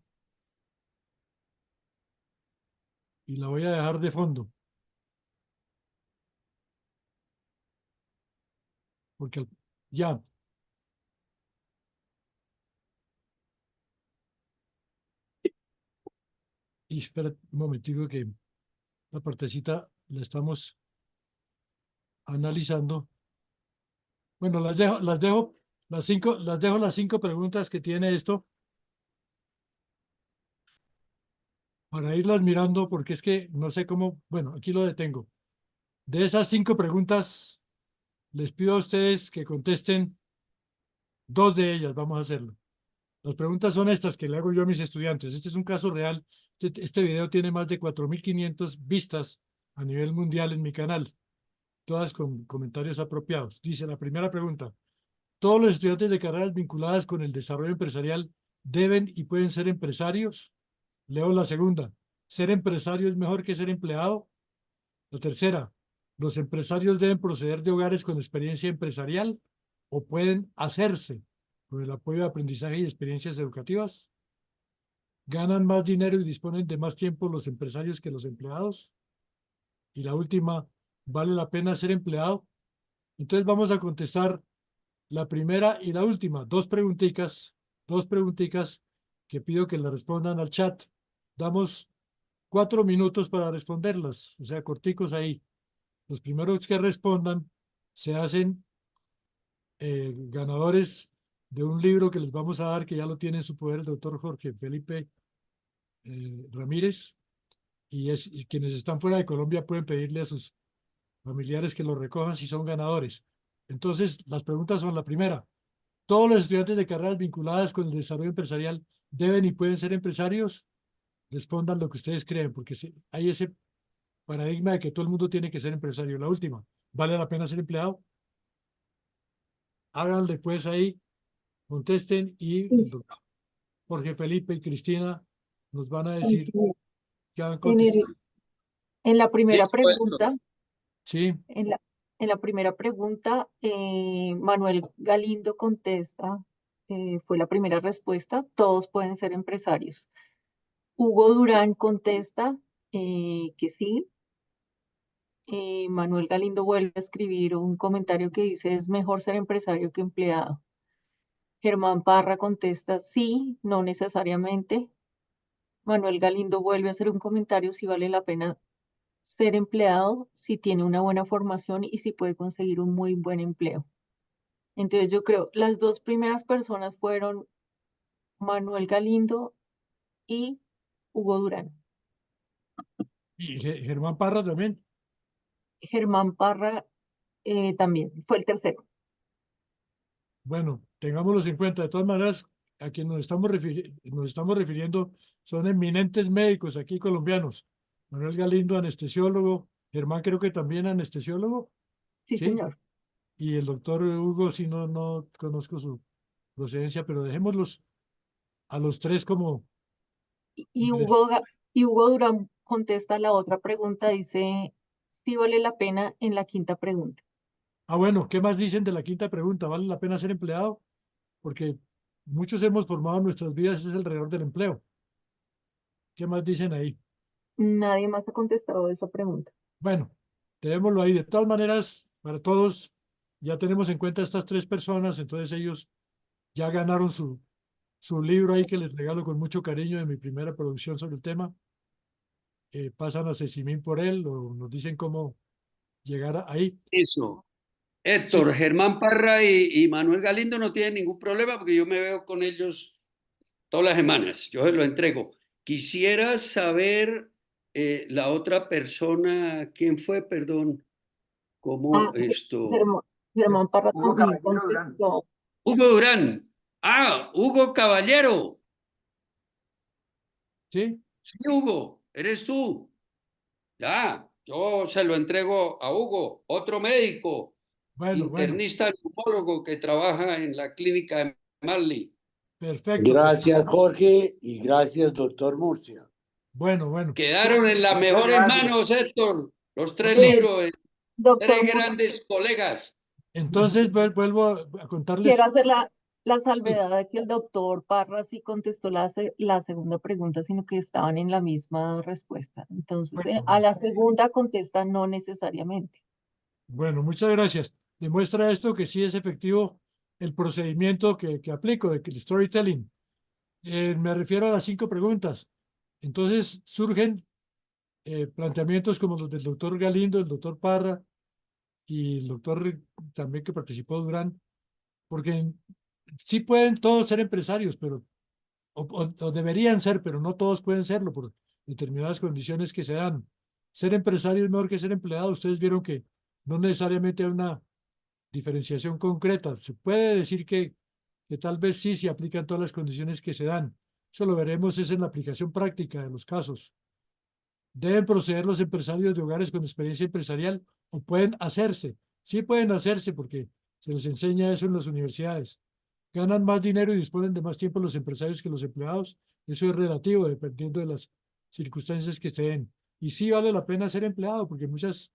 y la voy a dejar de fondo. Porque ya. Y espera un momentico que la partecita la estamos analizando. Bueno, las cinco preguntas que tiene esto para irlas mirando, porque es que no sé cómo, bueno, aquí lo detengo. De esas 5 preguntas, les pido a ustedes que contesten 2 de ellas, vamos a hacerlo. Las preguntas son estas que le hago yo a mis estudiantes. Este es un caso real. Este video tiene más de 4.500 vistas a nivel mundial en mi canal, todas con comentarios apropiados. Dice la primera pregunta: ¿todos los estudiantes de carreras vinculadas con el desarrollo empresarial deben y pueden ser empresarios? Leo la segunda: ¿ser empresario es mejor que ser empleado? La tercera: ¿los empresarios deben proceder de hogares con experiencia empresarial o pueden hacerse con el apoyo de aprendizaje y experiencias educativas? ¿Ganan más dinero y disponen de más tiempo los empresarios que los empleados? Y la última: ¿vale la pena ser empleado? Entonces vamos a contestar la primera y la última. Dos preguntitas que pido que le respondan al chat. Damos 4 minutos para responderlas, o sea, corticos ahí. Los primeros que respondan se hacen ganadores de un libro que les vamos a dar, que ya lo tiene en su poder el doctor Jorge Felipe Ramírez, y quienes están fuera de Colombia pueden pedirle a sus familiares que lo recojan si son ganadores. Entonces, las preguntas son: la primera: ¿todos los estudiantes de carreras vinculadas con el desarrollo empresarial deben y pueden ser empresarios? Respondan lo que ustedes creen, porque hay paradigma de que todo el mundo tiene que ser empresario. La última, ¿vale la pena ser empleado? Háganle pues ahí, contesten y el doctor Jorge Felipe y Cristina nos van a decir qué han En el, contestado. en la primera Listo, Héctor. pregunta, Sí, en la primera pregunta, Manuel Galindo contesta, fue la primera respuesta, todos pueden ser empresarios. Hugo Durán contesta que sí. Manuel Galindo vuelve a escribir un comentario que dice, es mejor ser empresario que empleado. Germán Parra contesta, sí, no necesariamente. Manuel Galindo vuelve a hacer un comentario si vale la pena ser empleado, si tiene una buena formación y si puede conseguir un muy buen empleo. Entonces yo creo, las dos primeras personas fueron Manuel Galindo y Hugo Durán. y Germán Parra también. Germán Parra también fue el tercero. Bueno, tengámoslos en cuenta. De todas maneras, a quien nos estamos refiriendo son eminentes médicos aquí colombianos. Manuel Galindo, anestesiólogo. Germán creo que también anestesiólogo, Sí, ¿sí? señor. Y el doctor Hugo, sí, no conozco su procedencia, pero dejémoslos a los tres como... Y y Hugo Durán contesta la otra pregunta, dice, sí vale la pena en la quinta pregunta. Ah, bueno, ¿qué más dicen de la quinta pregunta? ¿Vale la pena ser empleado? Porque muchos hemos formado nuestras vidas es alrededor del empleo. ¿Qué más dicen ahí? Nadie más ha contestado esa pregunta. Bueno, dejémoslo ahí. De todas maneras, para todos, ya tenemos en cuenta estas tres personas, entonces ellos ya ganaron su libro ahí que les regalo con mucho cariño de mi primera producción sobre el tema. Pasan a Cecimín por él o nos dicen cómo llegar ahí. Eso. Sí, Héctor, Germán Parra y Manuel Galindo no tienen ningún problema porque yo me veo con ellos todas las semanas. Yo se lo entrego. Quisiera saber la otra persona, ¿quién fue? Perdón, Ah, ¿cómo esto? Germán Parra Hugo también Caballero Durán. contestó. Hugo Durán. Ah, Hugo Caballero. sí, Sí, Hugo, eres tú. Ya, yo se lo entrego a Hugo, otro médico, bueno, internista neumólogo que trabaja en la clínica de Marley. perfecto, Gracias, Jorge, y gracias, doctor Murcia. bueno. Quedaron en las Muchas mejores gracias. manos, Héctor. Los tres Eh, libros, doctor tres Murcia, grandes colegas. Entonces vuelvo a quiero contarles. hacer la Sí, salvedad de que el doctor Parra sí contestó la segunda pregunta, sino que estaban en la misma respuesta. Entonces, a bueno, la segunda contesta no necesariamente. bueno, muchas gracias. Demuestra esto que sí es efectivo el procedimiento que aplico, de que el storytelling. Me refiero a las 5 preguntas. Entonces surgen planteamientos como los del doctor Galindo, el doctor Parra y el doctor también que participó Durán, porque sí pueden todos ser empresarios, pero o deberían ser, pero no todos pueden serlo por determinadas condiciones que se dan. Ser empresario es mejor que ser empleado. Ustedes vieron que no necesariamente hay una diferenciación concreta. Se puede decir que tal vez sí se aplican todas las condiciones que se dan. Eso lo veremos es en la aplicación práctica de los casos. ¿Deben proceder los empresarios de hogares con experiencia empresarial o pueden hacerse? Sí pueden hacerse porque se les enseña eso en las universidades. ¿Ganan más dinero y disponen de más tiempo los empresarios que los empleados? Eso es relativo dependiendo de las circunstancias que se den. Y sí vale la pena ser empleado porque muchas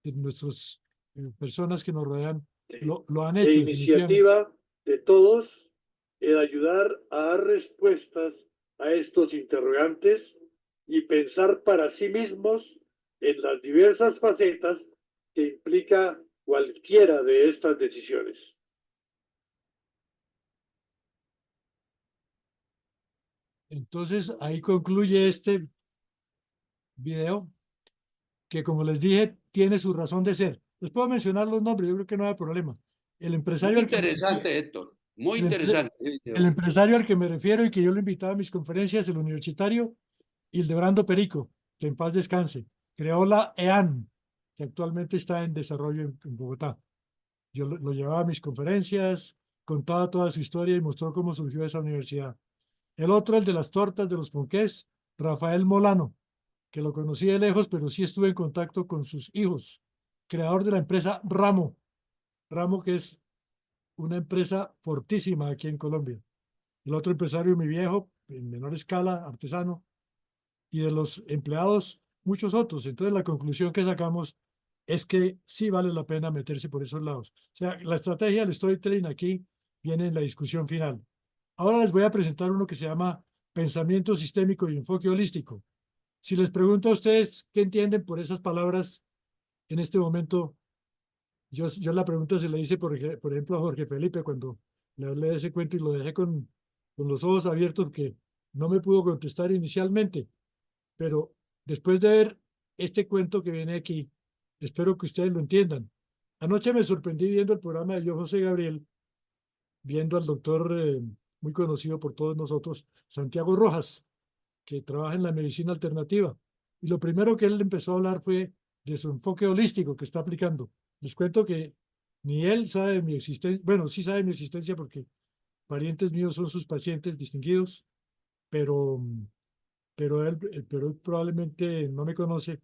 de nuestras personas que nos rodean lo han E hecho definitivamente. iniciativa de todos el ayudar a dar respuestas a estos interrogantes y pensar para sí mismos en las diversas facetas que implica cualquiera de estas decisiones. Entonces, ahí concluye este video que, como les dije, tiene su razón de ser. Les puedo mencionar los nombres, yo creo que no hay problema. El empresario Muy al que me refiero, interesante, Héctor. Muy el, empre- interesante. el empresario al que me refiero y que yo lo invitaba a mis conferencias, el universitario Hildebrando Perico, que en paz descanse, creó la EAN, que actualmente está en desarrollo en Bogotá. Yo lo llevaba a mis conferencias, contaba toda su historia y mostró cómo surgió esa universidad. El otro, el de las tortas de los ponqués, Rafael Molano, que lo conocí de lejos, pero sí estuve en contacto con sus hijos, creador de la empresa Ramo. Ramo, que es una empresa fortísima aquí en Colombia. El otro empresario, mi viejo, en menor escala, artesano, y de los empleados, muchos otros. Entonces, la conclusión que sacamos es que sí vale la pena meterse por esos lados. O sea, la estrategia del storytelling aquí viene en la discusión final. Ahora les voy a presentar uno que se llama pensamiento sistémico y enfoque holístico. Si les pregunto a ustedes qué entienden por esas palabras en este momento, yo la pregunta se le hice, por ejemplo, a Jorge Felipe cuando le hablé de ese cuento y lo dejé con los ojos abiertos porque no me pudo contestar inicialmente. Pero después de ver este cuento que viene aquí, espero que ustedes lo entiendan. Anoche me sorprendí viendo el programa de Yo José Gabriel, viendo al doctor muy conocido por todos nosotros, Santiago Rojas, que trabaja en la medicina alternativa. Y lo primero que él empezó a hablar fue de su enfoque holístico que está aplicando. Les cuento que ni él sabe de mi existencia, bueno, sí sabe de mi existencia porque parientes míos son sus pacientes distinguidos, pero, pero él probablemente no me conoce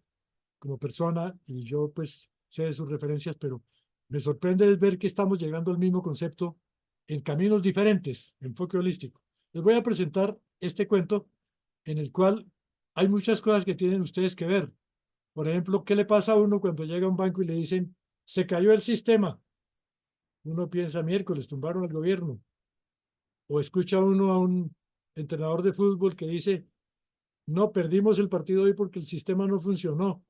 como persona y yo pues sé de sus referencias, pero me sorprende ver que estamos llegando al mismo concepto en caminos diferentes, enfoque holístico. Les voy a presentar este cuento en el cual hay muchas cosas que tienen ustedes que ver. Por ejemplo, ¿qué le pasa a uno cuando llega a un banco y le dicen, se cayó el sistema? Uno piensa, miércoles, tumbaron al gobierno. O escucha uno a un entrenador de fútbol que dice, no, perdimos el partido hoy porque el sistema no funcionó.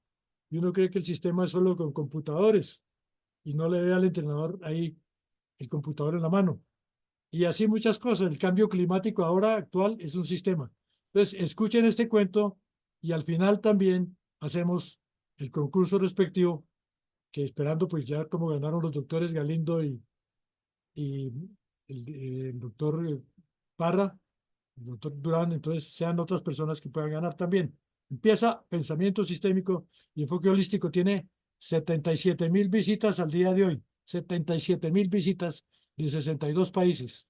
Y uno cree que el sistema es solo con computadores y no le ve al entrenador ahí el computador en la mano. Y así muchas cosas. El cambio climático ahora actual es un sistema. Entonces, escuchen este cuento y al final también hacemos el concurso respectivo, que esperando pues ya como ganaron los doctores Galindo y el doctor Parra, el doctor Durán, entonces sean otras personas que puedan ganar también. Empieza pensamiento sistémico y enfoque holístico. Tiene 77.000 visitas al día de hoy. 77.000 visitas de 62 países.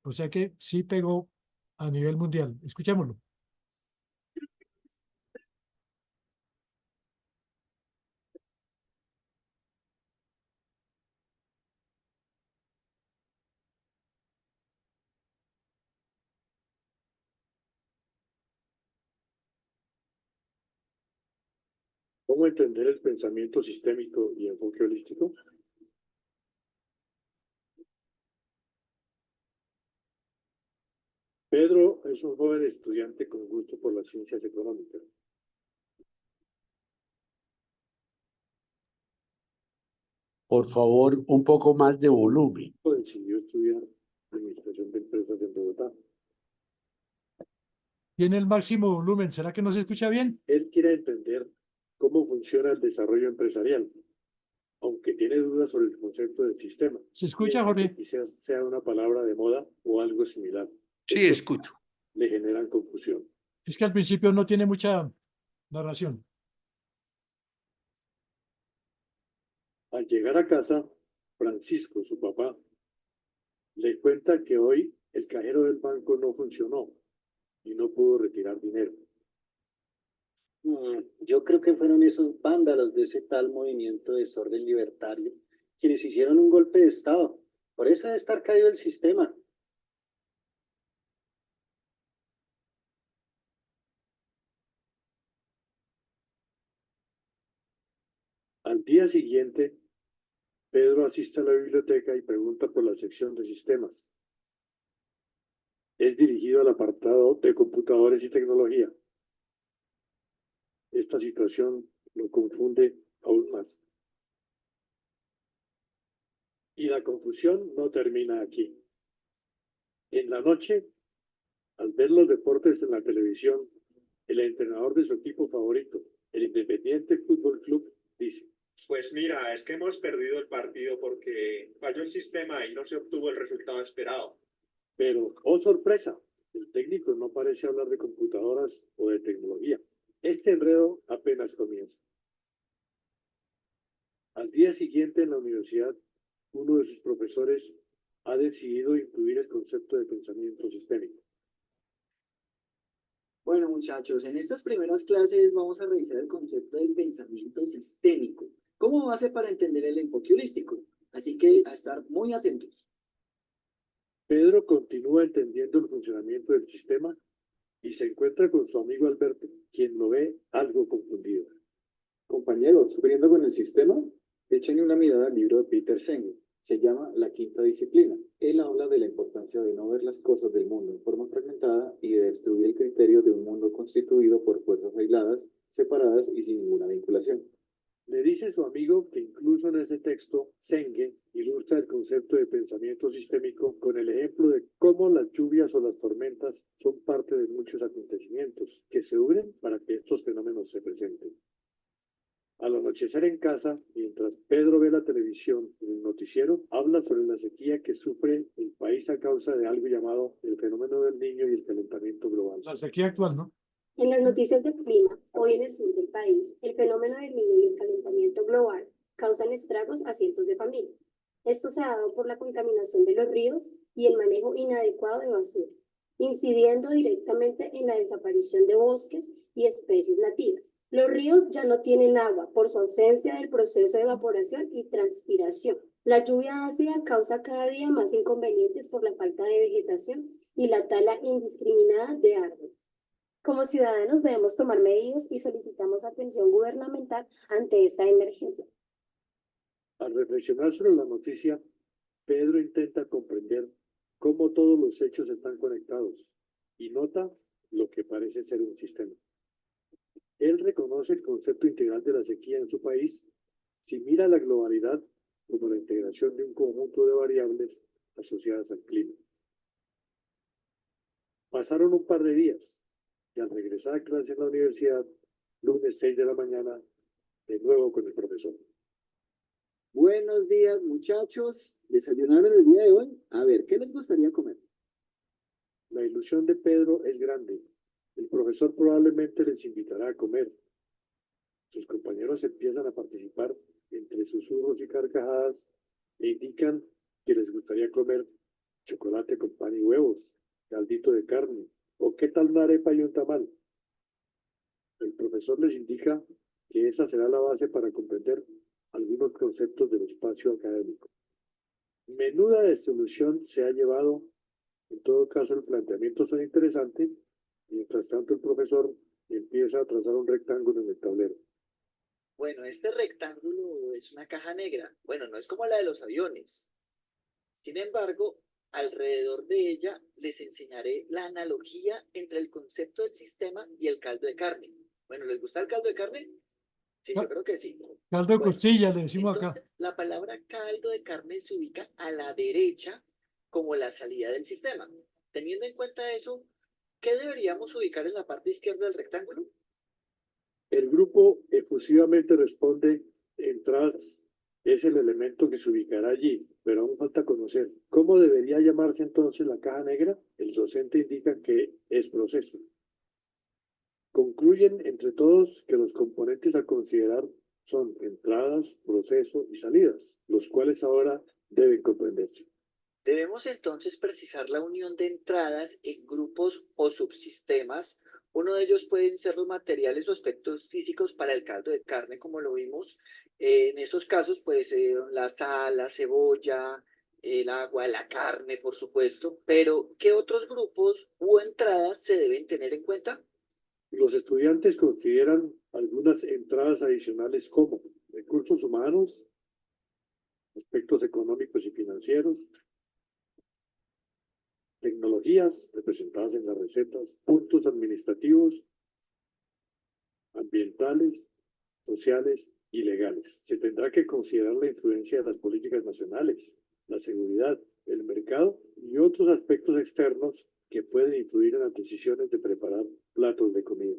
O sea que sí pegó a nivel mundial. Escuchémoslo. ¿Cómo entender el pensamiento sistémico y enfoque holístico? Pedro es un joven estudiante con gusto por las ciencias económicas. Por favor, un poco más de volumen. Decidió estudiar administración de empresas en Bogotá. Tiene el máximo volumen. ¿Será que no se escucha bien? Él quiere entender cómo funciona el desarrollo empresarial, aunque tiene dudas sobre el concepto del sistema. ¿Se escucha, Jorge? Quizás sea una palabra de moda o algo similar. Sí, escucho. Le generan confusión. Es que al principio no tiene mucha narración. Al llegar a casa, Francisco, su papá, le cuenta que hoy el cajero del banco no funcionó y no pudo retirar dinero. Yo creo que fueron esos vándalos de ese tal movimiento de desorden libertario quienes hicieron un golpe de Estado. Por eso debe estar caído el sistema. Al día siguiente, Pedro asiste a la biblioteca y pregunta por la sección de sistemas. Es dirigido al apartado de computadores y tecnología. Esta situación lo confunde aún más. Y la confusión no termina aquí. En la noche, al ver los deportes en la televisión, el entrenador de su equipo favorito, el Independiente Fútbol Club, dice: Pues mira, es que hemos perdido el partido porque falló el sistema y no se obtuvo el resultado esperado. Pero, oh sorpresa, el técnico no parece hablar de computadoras o de tecnología. Este enredo apenas comienza. Al día siguiente en la universidad, uno de sus profesores ha decidido incluir el concepto de pensamiento sistémico. Bueno, muchachos, en estas primeras clases vamos a revisar el concepto del pensamiento sistémico como base para entender el enfoque holístico. Así que a estar muy atentos. Pedro continúa entendiendo el funcionamiento del sistema y se encuentra con su amigo Alberto, quien lo ve algo confundido. Compañeros, sufriendo con el sistema, échenle una mirada al libro de Peter Senge. Se llama La Quinta Disciplina. Él habla de la importancia de no ver las cosas del mundo en forma fragmentada y de destruir el criterio de un mundo constituido por fuerzas aisladas, separadas y sin ninguna vinculación. Le dice su amigo que incluso en ese texto, Senge ilustra el concepto de pensamiento sistémico con el ejemplo de cómo las lluvias o las tormentas son parte de muchos acontecimientos que se unen para que estos fenómenos se presenten. Al anochecer en casa, mientras Pedro ve la televisión en el noticiero, habla sobre la sequía que sufre el país a causa de algo llamado el fenómeno del Niño y el calentamiento global. La sequía actual, ¿no? En las noticias del clima, hoy en el sur del país, el fenómeno del Niño y el calentamiento global causan estragos a cientos de familias. Esto se ha dado por la contaminación de los ríos y el manejo inadecuado de basura, incidiendo directamente en la desaparición de bosques y especies nativas. Los ríos ya no tienen agua por su ausencia del proceso de evaporación y transpiración. La lluvia ácida causa cada día más inconvenientes por la falta de vegetación y la tala indiscriminada de árboles. Como ciudadanos debemos tomar medidas y solicitamos atención gubernamental ante esta emergencia. Al reflexionar sobre la noticia, Pedro intenta comprender cómo todos los hechos están conectados y nota lo que parece ser un sistema. Él reconoce el concepto integral de la sequía en su país si mira la globalidad como la integración de un conjunto de variables asociadas al clima. Pasaron un par de días y al regresar a clase en la universidad, lunes 6 de la mañana, de nuevo con el profesor. Buenos días, muchachos. ¿Desayunaron el día de hoy? A ver, ¿qué les gustaría comer? La ilusión de Pedro es grande. El profesor probablemente les invitará a comer. Sus compañeros empiezan a participar entre susurros y carcajadas e indican que les gustaría comer chocolate con pan y huevos, caldito de carne, o qué tal una arepa y un tamal. El profesor les indica que esa será la base para comprender algunos conceptos del espacio académico. Menuda desilusión se ha llevado. En todo caso, el planteamiento suena interesante. Mientras tanto, el profesor empieza a trazar un rectángulo en el tablero. Bueno, este rectángulo es una caja negra. Bueno, no es como la de los aviones. Sin embargo, alrededor de ella les enseñaré la analogía entre el concepto del sistema y el caldo de carne. Bueno, ¿les gusta el caldo de carne? Sí, yo creo que sí. Caldo de Bueno, costilla, le decimos entonces, acá. la palabra caldo de carne se ubica a la derecha como la salida del sistema. Teniendo en cuenta eso, ¿qué deberíamos ubicar en la parte izquierda del rectángulo? El grupo efusivamente responde: entradas. Es el elemento que se ubicará allí, pero aún falta conocer. ¿Cómo debería llamarse entonces la caja negra? El docente indica que es proceso. Concluyen entre todos que los componentes a considerar son entradas, proceso y salidas, los cuales ahora deben comprenderse. Debemos entonces precisar la unión de entradas en grupos o subsistemas. Uno de ellos pueden ser los materiales o aspectos físicos para el caldo de carne, como lo vimos. En esos casos puede ser la sal, la cebolla, el agua, la carne, por supuesto. Pero, ¿qué otros grupos u entradas se deben tener en cuenta? Los estudiantes consideran algunas entradas adicionales como recursos humanos, aspectos económicos y financieros, tecnologías representadas en las recetas, puntos administrativos, ambientales, sociales y legales. Se tendrá que considerar la influencia de las políticas nacionales, la seguridad, el mercado y otros aspectos externos que pueden influir en las decisiones de preparar platos de comida.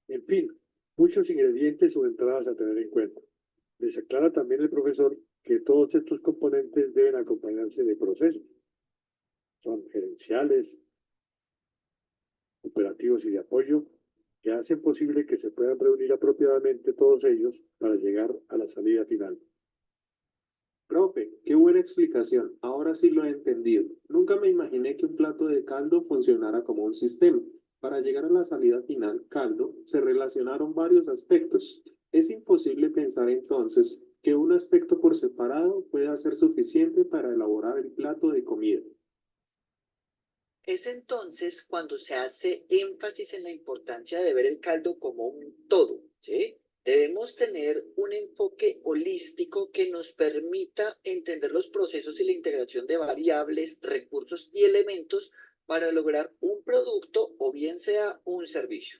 En fin, muchos ingredientes o entradas a tener en cuenta. Les aclara también el profesor que todos estos componentes deben acompañarse de procesos. Son gerenciales, operativos y de apoyo, que hacen posible que se puedan reunir apropiadamente todos ellos para llegar a la salida final. Profe, qué buena explicación. Ahora sí lo he entendido. Nunca me imaginé que un plato de caldo funcionara como un sistema. Para llegar a la salida final, caldo, se relacionaron varios aspectos. Es imposible pensar entonces que un aspecto por separado pueda ser suficiente para elaborar el plato de comida. Es entonces cuando se hace énfasis en la importancia de ver el caldo como un todo, ¿sí? Debemos tener un enfoque holístico que nos permita entender los procesos y la integración de variables, recursos y elementos para lograr un producto o bien sea un servicio.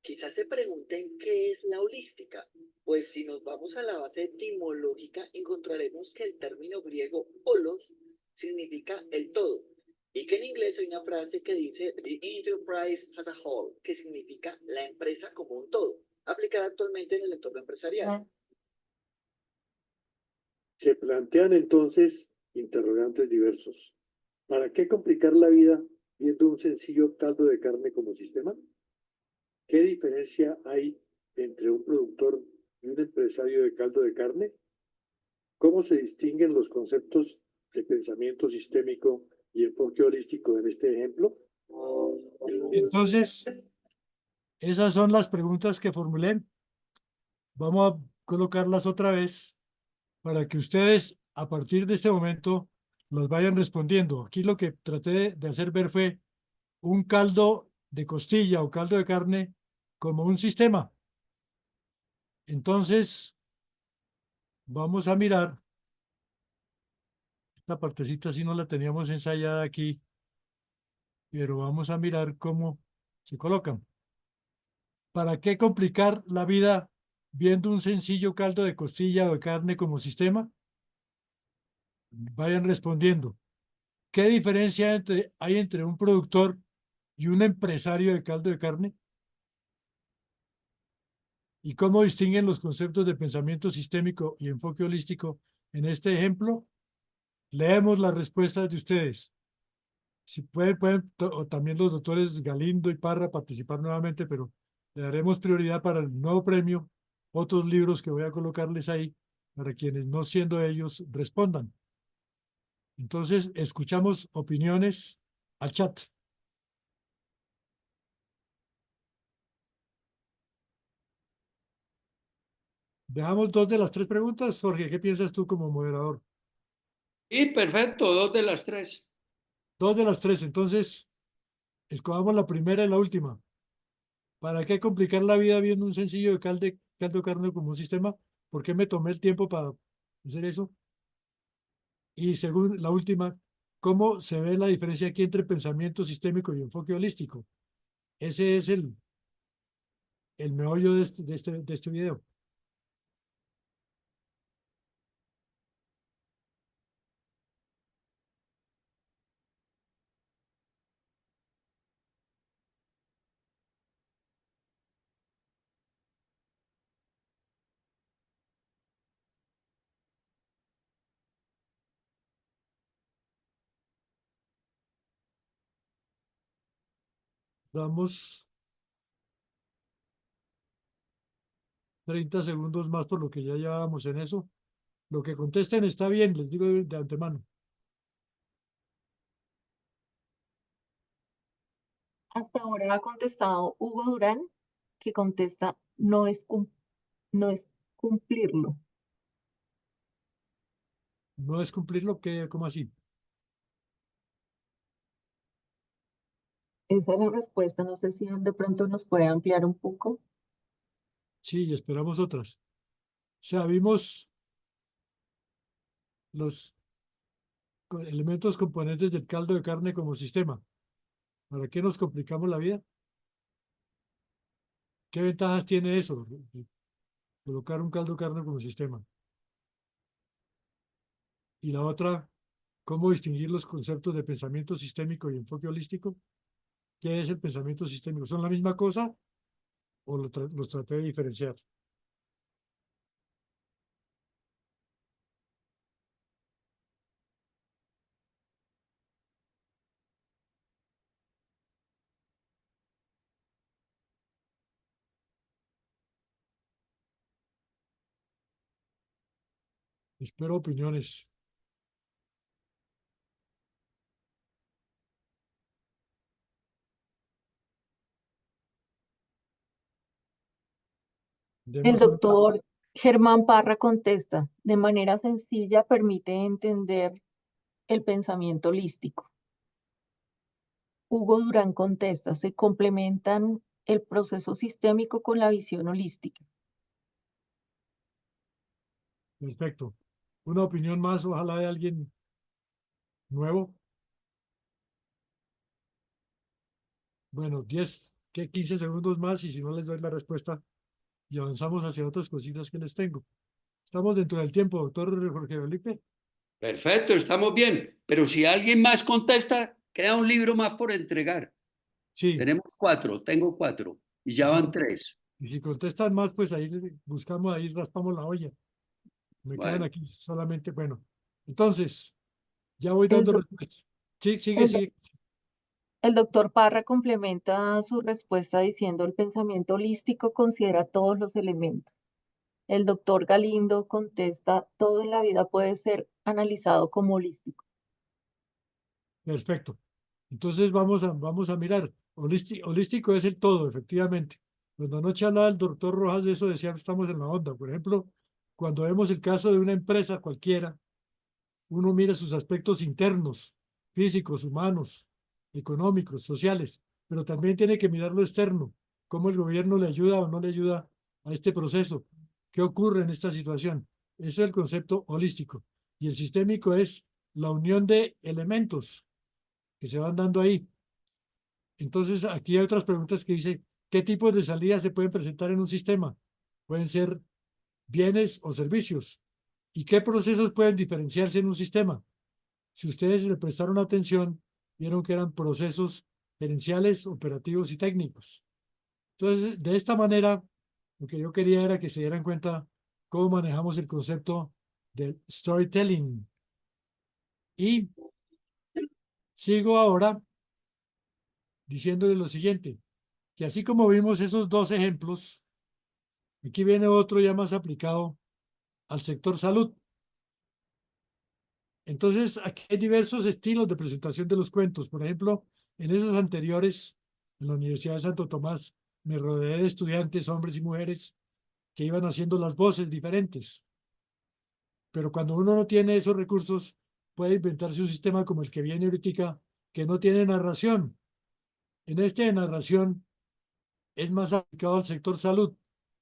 Quizás se pregunten qué es la holística. Pues si nos vamos a la base etimológica, encontraremos que el término griego holos significa el todo, y que en inglés hay una frase que dice the enterprise as a whole, que significa la empresa como un todo, aplicada actualmente en el entorno empresarial. Se plantean entonces interrogantes diversos. ¿Para qué complicar la vida viendo un sencillo caldo de carne como sistema? ¿Qué diferencia hay entre un productor y un empresario de caldo de carne? ¿Cómo se distinguen los conceptos de pensamiento sistémico y enfoque holístico en este ejemplo? Entonces, esas son las preguntas que formulé. Vamos a colocarlas otra vez para que ustedes, a partir de este momento, las vayan respondiendo. Aquí lo que traté de hacer ver fue un caldo de costilla o caldo de carne como un sistema. Entonces, vamos a mirar. Esta partecita sí no la teníamos ensayada aquí, pero vamos a mirar cómo se colocan. ¿Para qué complicar la vida viendo un sencillo caldo de costilla o de carne como sistema? Vayan respondiendo. ¿Qué diferencia hay entre un productor y un empresario de caldo de carne? ¿Y cómo distinguen los conceptos de pensamiento sistémico y enfoque holístico en este ejemplo? Leemos las respuestas de ustedes. Si pueden, o también los doctores Galindo y Parra participar nuevamente, pero le daremos prioridad para el nuevo premio, otros libros que voy a colocarles ahí, para quienes no siendo ellos respondan. Entonces, escuchamos opiniones al chat. Dejamos 2 de las 3 preguntas. Jorge, ¿qué piensas tú como moderador? Y perfecto, 2 de las 3. 2 de las 3. Entonces, escogamos la primera y la última. ¿Para qué complicar la vida viendo un sencillo de caldo de carne como un sistema? ¿Por qué me tomé el tiempo para hacer eso? Y según la última, ¿cómo se ve la diferencia aquí entre pensamiento sistémico y enfoque holístico? Ese es el meollo de este video. Damos 30 segundos más por lo que ya llevábamos en eso. Lo que contesten está bien, les digo de antemano. Hasta ahora ha contestado Hugo Durán, que contesta no es cumplirlo. No es cumplirlo, ¿cómo así? Esa es la respuesta. No sé si de pronto nos puede ampliar un poco. Sí, y esperamos otras. O sea, vimos los elementos componentes del caldo de carne como sistema. ¿Para qué nos complicamos la vida? ¿Qué ventajas tiene eso? Colocar un caldo de carne como sistema. Y la otra, ¿cómo distinguir los conceptos de pensamiento sistémico y enfoque holístico? ¿Qué es el pensamiento sistémico? ¿Son la misma cosa o los traté de diferenciar? Espero opiniones. El Demos una- doctor Germán Parra contesta, de manera sencilla permite entender el pensamiento holístico. Hugo Durán contesta, se complementan el proceso sistémico con la visión holística. Perfecto. Una opinión más, ojalá de alguien nuevo. Bueno, 15 segundos más y si no les doy la respuesta y avanzamos hacia otras cositas que les tengo. Estamos dentro del tiempo, doctor Jorge Felipe. Perfecto, estamos bien. Pero si alguien más contesta, queda un libro más por entregar. Sí, Tenemos 4, tengo 4 y ya van 3. y si contestan más, pues ahí buscamos, ahí raspamos la olla. Me quedan Bueno, aquí solamente, bueno. Entonces, ya voy El, dando doc- respuestas. Sí, sigue, el doc- sigue. el doctor Parra complementa su respuesta diciendo el pensamiento holístico considera todos los elementos. El doctor Galindo contesta, todo en la vida puede ser analizado como holístico. Perfecto. Entonces vamos a mirar. Holístico es el todo, efectivamente. Cuando anoche hablaba el doctor Rojas de eso, decía estamos en la onda. Por ejemplo, cuando vemos el caso de una empresa cualquiera, uno mira sus aspectos internos, físicos, humanos, económicos, sociales, pero también tiene que mirar lo externo, cómo el gobierno le ayuda o no le ayuda a este proceso, qué ocurre en esta situación. Eso es el concepto holístico. Y el sistémico es la unión de elementos que se van dando ahí. Entonces, aquí hay otras preguntas que dice, ¿qué tipos de salidas se pueden presentar en un sistema? Pueden ser bienes o servicios. ¿Y qué procesos pueden diferenciarse en un sistema? Si ustedes le prestaron atención, vieron que eran procesos gerenciales, operativos y técnicos. Entonces, de esta manera, lo que yo quería era que se dieran cuenta cómo manejamos el concepto del storytelling. Y sigo ahora diciéndole lo siguiente, que así como vimos esos dos ejemplos, aquí viene otro ya más aplicado al sector salud. Entonces, aquí hay diversos estilos de presentación de los cuentos. Por ejemplo, en esos anteriores, en la Universidad de Santo Tomás, me rodeé de estudiantes, hombres y mujeres, que iban haciendo las voces diferentes. Pero cuando uno no tiene esos recursos, puede inventarse un sistema como el que viene ahorita, que no tiene narración. En este de narración es más aplicado al sector salud.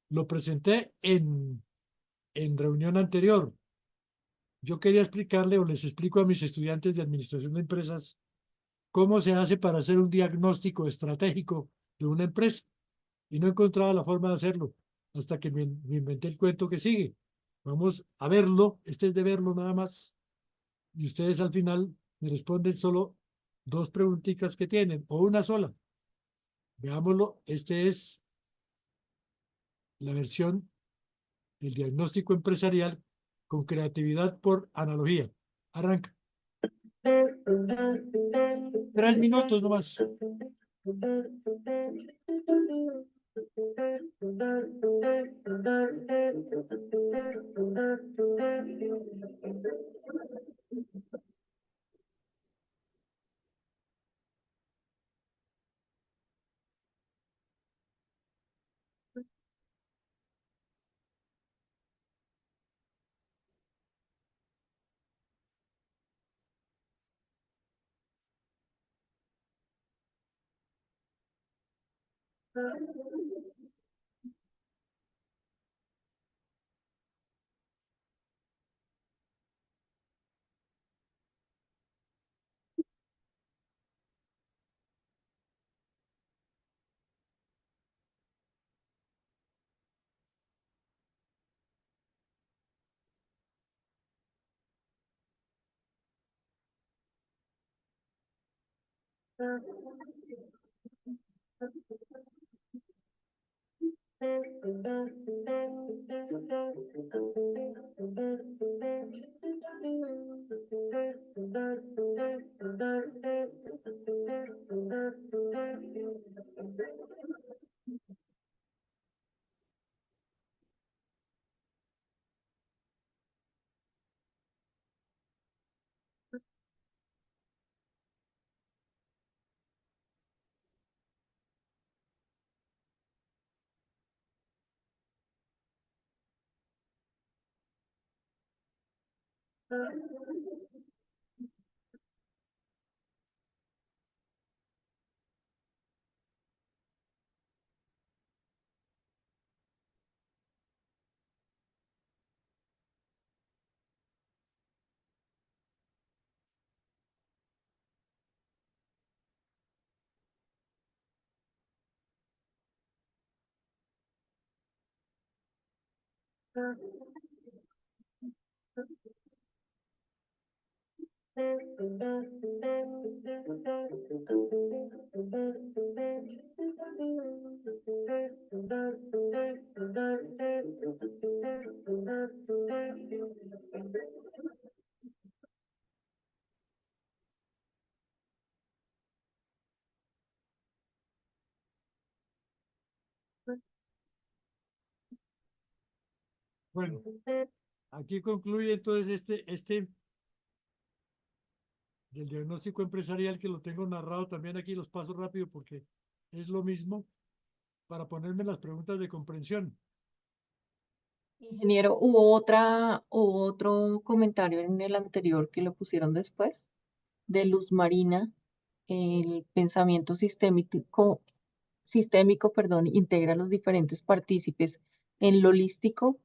Lo presenté en reunión anterior. Yo quería explicarle o les explico a mis estudiantes de administración de empresas cómo se hace para hacer un diagnóstico estratégico de una empresa y no encontraba la forma de hacerlo hasta que me inventé el cuento que sigue. Vamos a verlo, este es de verlo nada más y ustedes al final me responden solo dos preguntitas que tienen o una sola. Veámoslo, este es la versión del diagnóstico empresarial con creatividad por analogía. Arranca. 3 minutos nomás. Bueno, aquí concluye entonces este del diagnóstico empresarial, que lo tengo narrado también aquí, los paso rápido porque es lo mismo para ponerme las preguntas de comprensión. Ingeniero, hubo otro comentario en el anterior que lo pusieron después, de Luz Marina, el pensamiento sistémico, perdón, integra a los diferentes partícipes en lo holístico,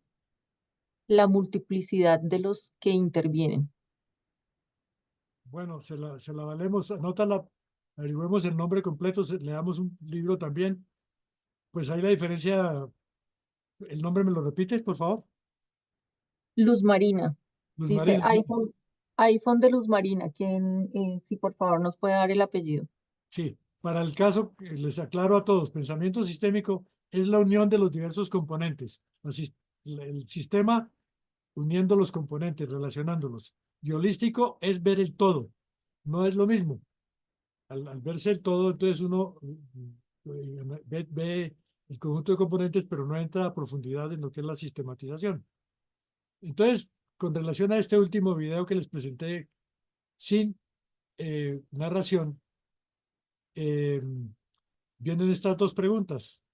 la multiplicidad de los que intervienen. Bueno, se la valemos, anótala, averigüemos el nombre completo, le damos un libro también. Pues ahí la diferencia, ¿el nombre me lo repites, por favor? Luz Marina, Luz dice Marina. iPhone de Luz Marina, quien, si por favor nos puede dar el apellido. Sí, para el caso, les aclaro a todos, pensamiento sistémico es la unión de los diversos componentes, el sistema uniendo los componentes, relacionándolos. Y holístico es ver el todo, no es lo mismo. Al verse el todo, entonces uno ve el conjunto de componentes, pero no entra a profundidad en lo que es la sistematización. Entonces, con relación a este último video que les presenté sin narración, eh, vienen estas dos preguntas,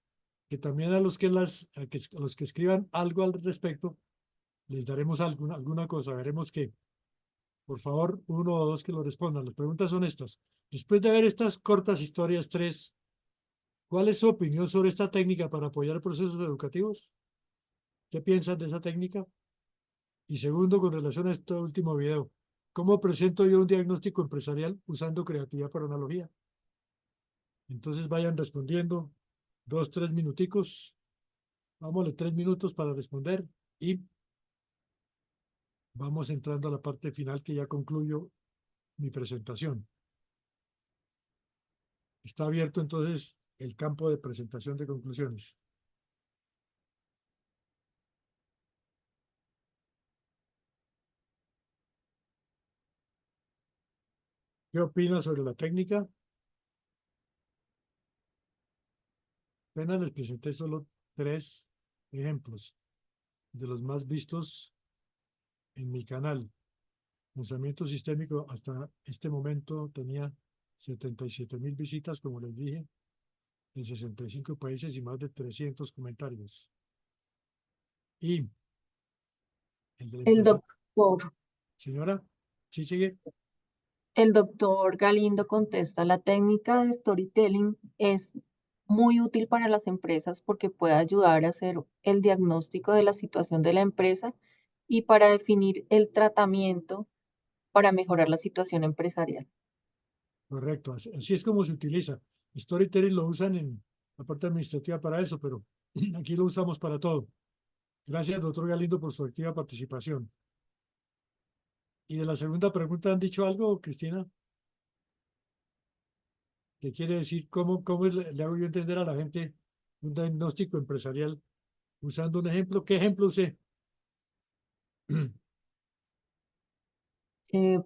que también a los que, a los que escriban algo al respecto, les daremos alguna cosa, veremos que, por favor, uno o dos que lo respondan. Las preguntas son estas. Después de ver estas cortas historias, tres, ¿cuál es su opinión sobre esta técnica para apoyar procesos educativos? ¿Qué piensan de esa técnica? Y segundo, con relación a este último video, ¿cómo presento yo un diagnóstico empresarial usando creatividad por analogía? Entonces vayan respondiendo, 2, 3 minuticos. Vámonos, 3 minutos para responder y vamos entrando a la parte final que ya concluyo mi presentación. Está abierto entonces el campo de presentación de conclusiones. ¿Qué opinas sobre la técnica? Apenas les presenté solo 3 ejemplos de los más vistos en mi canal. Pensamiento sistémico hasta este momento tenía 77.000 visitas, como les dije, en 65 países y más de 300 comentarios. Y el de la El empresa, doctor, señora, ¿sí sigue? el doctor Galindo contesta, la técnica de storytelling es muy útil para las empresas porque puede ayudar a hacer el diagnóstico de la situación de la empresa y para definir el tratamiento para mejorar la situación empresarial. Correcto, así es como se utiliza. Storytelling lo usan en la parte administrativa para eso, pero aquí lo usamos para todo. Gracias, doctor Galindo, por su activa participación. Y de la segunda pregunta, ¿han dicho algo, Cristina? ¿Qué quiere decir? ¿Cómo le hago yo entender a la gente un diagnóstico empresarial usando un ejemplo? ¿Qué ejemplo usé?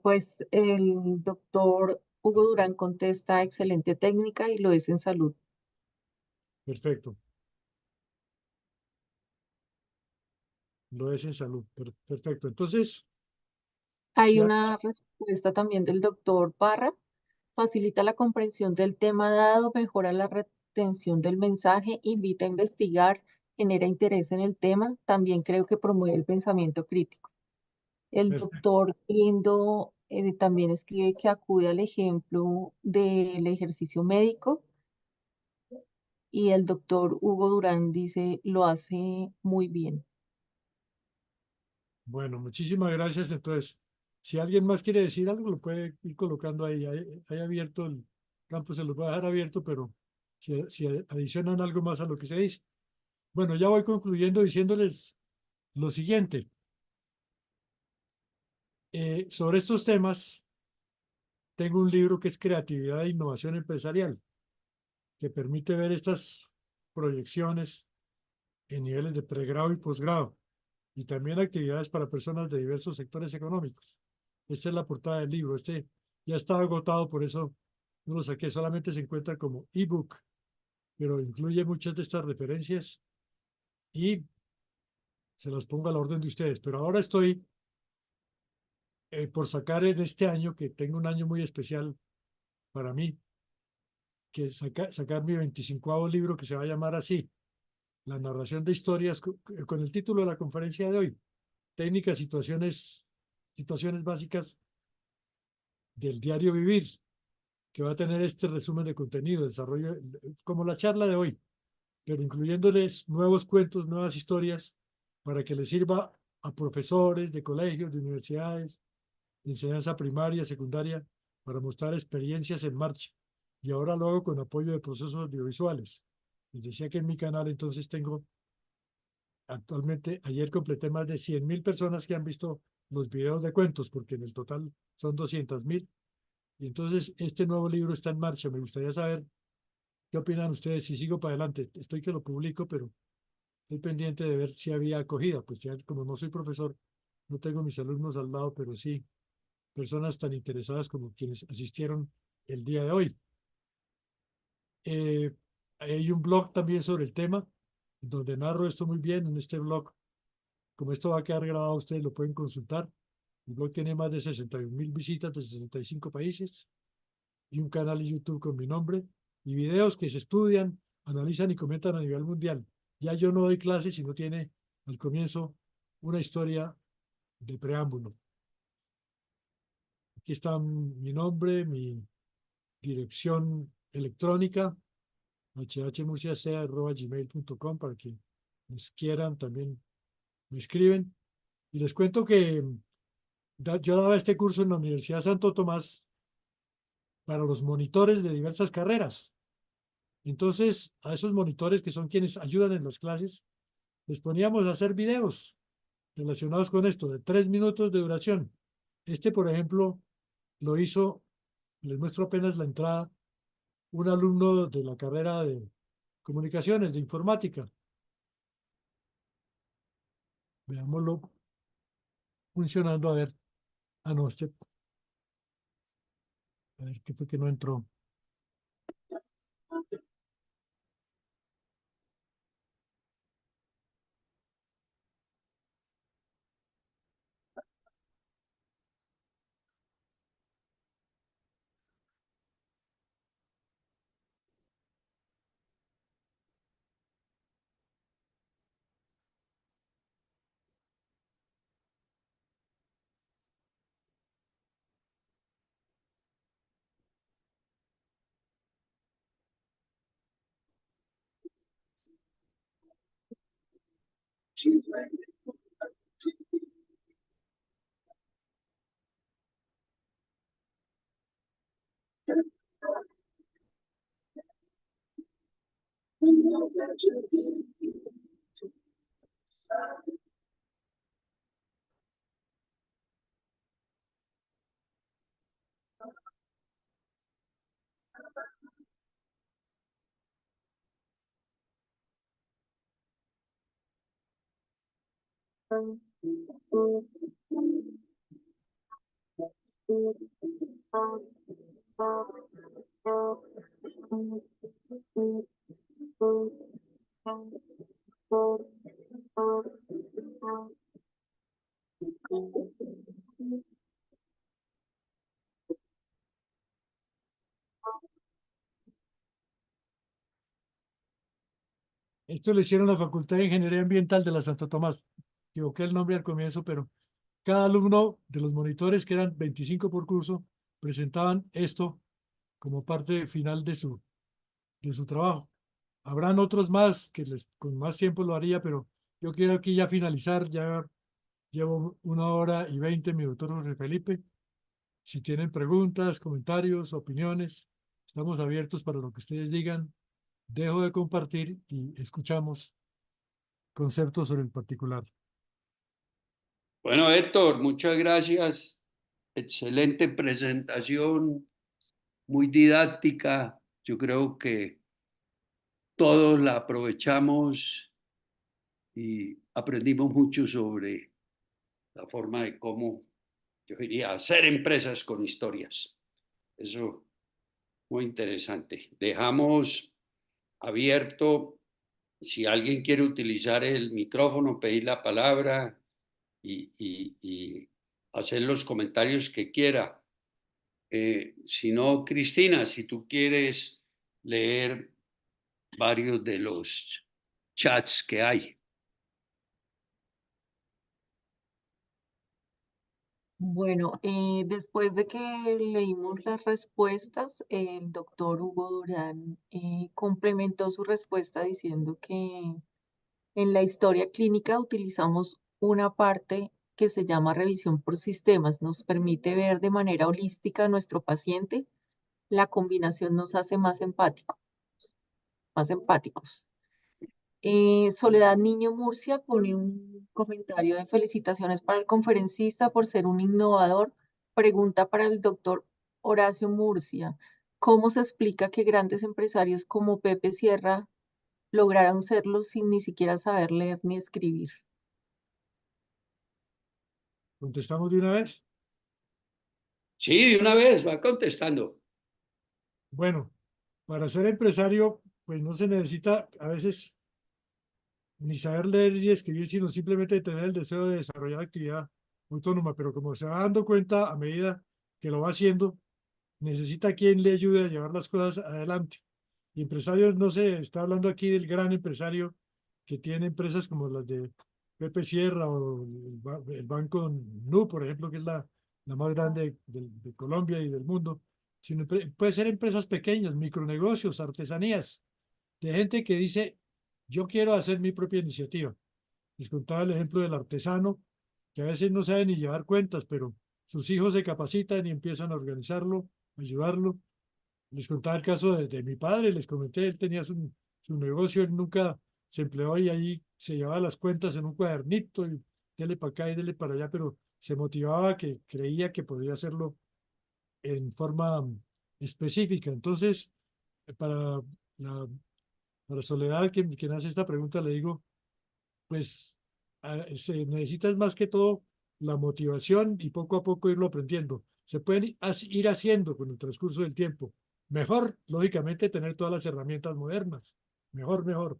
Pues el doctor Hugo Durán contesta, excelente técnica y lo es en salud. Perfecto. Lo es en salud. Perfecto. Entonces, Hay si una respuesta también del doctor Parra. Facilita la comprensión del tema dado, mejora la retención del mensaje, invita a investigar, genera interés en el tema. También creo que promueve el pensamiento crítico. El Perfecto. doctor Lindo también escribe que acude al ejemplo del ejercicio médico y el doctor Hugo Durán dice lo hace muy bien. Bueno, muchísimas gracias. Entonces, si alguien más quiere decir algo, lo puede ir colocando ahí. Hay abierto el campo, se los voy a dejar abierto, pero si adicionan algo más a lo que se dice. Bueno, ya voy concluyendo diciéndoles lo siguiente. Sobre estos temas, tengo un libro que es Creatividad e Innovación Empresarial, que permite ver estas proyecciones en niveles de pregrado y posgrado, y también actividades para personas de diversos sectores económicos. Esta es la portada del libro. Este ya está agotado, por eso no lo saqué. Solamente se encuentra como ebook, pero incluye muchas de estas referencias y se las pongo a la orden de ustedes. Pero ahora estoy por sacar en este año, que tengo un año muy especial para mí, que es sacar mi 25º libro, que se va a llamar así, La narración de historias, con el título de la conferencia de hoy, técnicas, situaciones básicas del diario vivir, que va a tener este resumen de contenido, desarrollo, como la charla de hoy, pero incluyéndoles nuevos cuentos, nuevas historias, para que les sirva a profesores de colegios, de universidades, de enseñanza primaria, secundaria, para mostrar experiencias en marcha. Y ahora lo hago con apoyo de procesos audiovisuales. Les decía que en mi canal entonces tengo actualmente, ayer completé más de 100.000 personas que han visto los videos de cuentos, porque en el total son 200.000. Y entonces este nuevo libro está en marcha. Me gustaría saber qué opinan ustedes si sigo para adelante. Estoy que lo publico, pero estoy pendiente de ver si había acogida. Pues ya como no soy profesor, no tengo mis alumnos al lado, pero sí personas tan interesadas como quienes asistieron el día de hoy. Hay un blog también sobre el tema, donde narro esto muy bien. En este blog, como esto va a quedar grabado, ustedes lo pueden consultar. El blog tiene más de 61.000 visitas de 65 países y un canal de YouTube con mi nombre y videos que se estudian, analizan y comentan a nivel mundial. Ya yo no doy clases, sino tiene al comienzo una historia de preámbulo. Aquí está mi nombre, mi dirección electrónica, hhmurciac@gmail.com, para que nos quieran también me escriben. Y les cuento que yo daba este curso en la Universidad Santo Tomás para los monitores de diversas carreras. Entonces, a esos monitores, que son quienes ayudan en las clases, les poníamos a hacer videos relacionados con esto, de 3 minutos de duración. Este, por ejemplo, lo hizo, les muestro apenas la entrada, un alumno de la carrera de comunicaciones, de informática. Veámoslo funcionando, a ver. Ah, no, a ver, ¿qué fue que no entró? Esto lo hicieron la Facultad de Ingeniería Ambiental de la Santo Tomás. Equivoqué el nombre al comienzo, pero cada alumno de los monitores, que eran 25 por curso, presentaban esto como parte final de su trabajo. Habrán otros más que con más tiempo lo haría, pero yo quiero aquí ya finalizar. Ya llevo 1 hora y 20 minutos, Jorge Felipe. Si tienen preguntas, comentarios, opiniones, estamos abiertos para lo que ustedes digan. Dejo de compartir y escuchamos conceptos sobre el particular. Bueno, Héctor, muchas gracias. Excelente presentación, muy didáctica. Yo creo que todos la aprovechamos y aprendimos mucho sobre la forma de cómo, yo diría, hacer empresas con historias. Eso, muy interesante. Dejamos abierto, si alguien quiere utilizar el micrófono, pedir la palabra y hacer los comentarios que quiera. Si no, Cristina, si tú quieres leer varios de los chats que hay. Bueno, después de que leímos las respuestas, el doctor Hugo Durán complementó su respuesta diciendo que en la historia clínica utilizamos una parte que se llama revisión por sistemas. Nos permite ver de manera holística a nuestro paciente. La combinación nos hace más empáticos. Soledad Niño Murcia pone un comentario de felicitaciones para el conferencista por ser un innovador. Pregunta para el doctor Horacio Murcia: ¿cómo se explica que grandes empresarios como Pepe Sierra lograron serlo sin ni siquiera saber leer ni escribir? ¿Contestamos de una vez? Sí, de una vez, va contestando. Bueno, para ser empresario, pues no se necesita a veces ni saber leer ni escribir, sino simplemente tener el deseo de desarrollar actividad autónoma. Pero como se va dando cuenta a medida que lo va haciendo, necesita quien le ayude a llevar las cosas adelante. Y empresarios, no se está hablando aquí del gran empresario que tiene empresas como las de Pepe Sierra o el Banco Nu, por ejemplo, que es la más grande de Colombia y del mundo, sino puede ser empresas pequeñas, micronegocios, artesanías, de gente que dice, yo quiero hacer mi propia iniciativa. Les contaba el ejemplo del artesano, que a veces no sabe ni llevar cuentas, pero sus hijos se capacitan y empiezan a organizarlo, a ayudarlo. Les contaba el caso de mi padre, les comenté, él tenía su negocio, él nunca se empleó y ahí se llevaba las cuentas en un cuadernito y dele para acá y dele para allá, pero se motivaba, que creía que podía hacerlo en forma específica. Entonces, para, la, para Soledad, quien hace esta pregunta, le digo, pues se necesita más que todo la motivación y poco a poco irlo aprendiendo. Se pueden ir haciendo con el transcurso del tiempo. Mejor, lógicamente, tener todas las herramientas modernas. Mejor,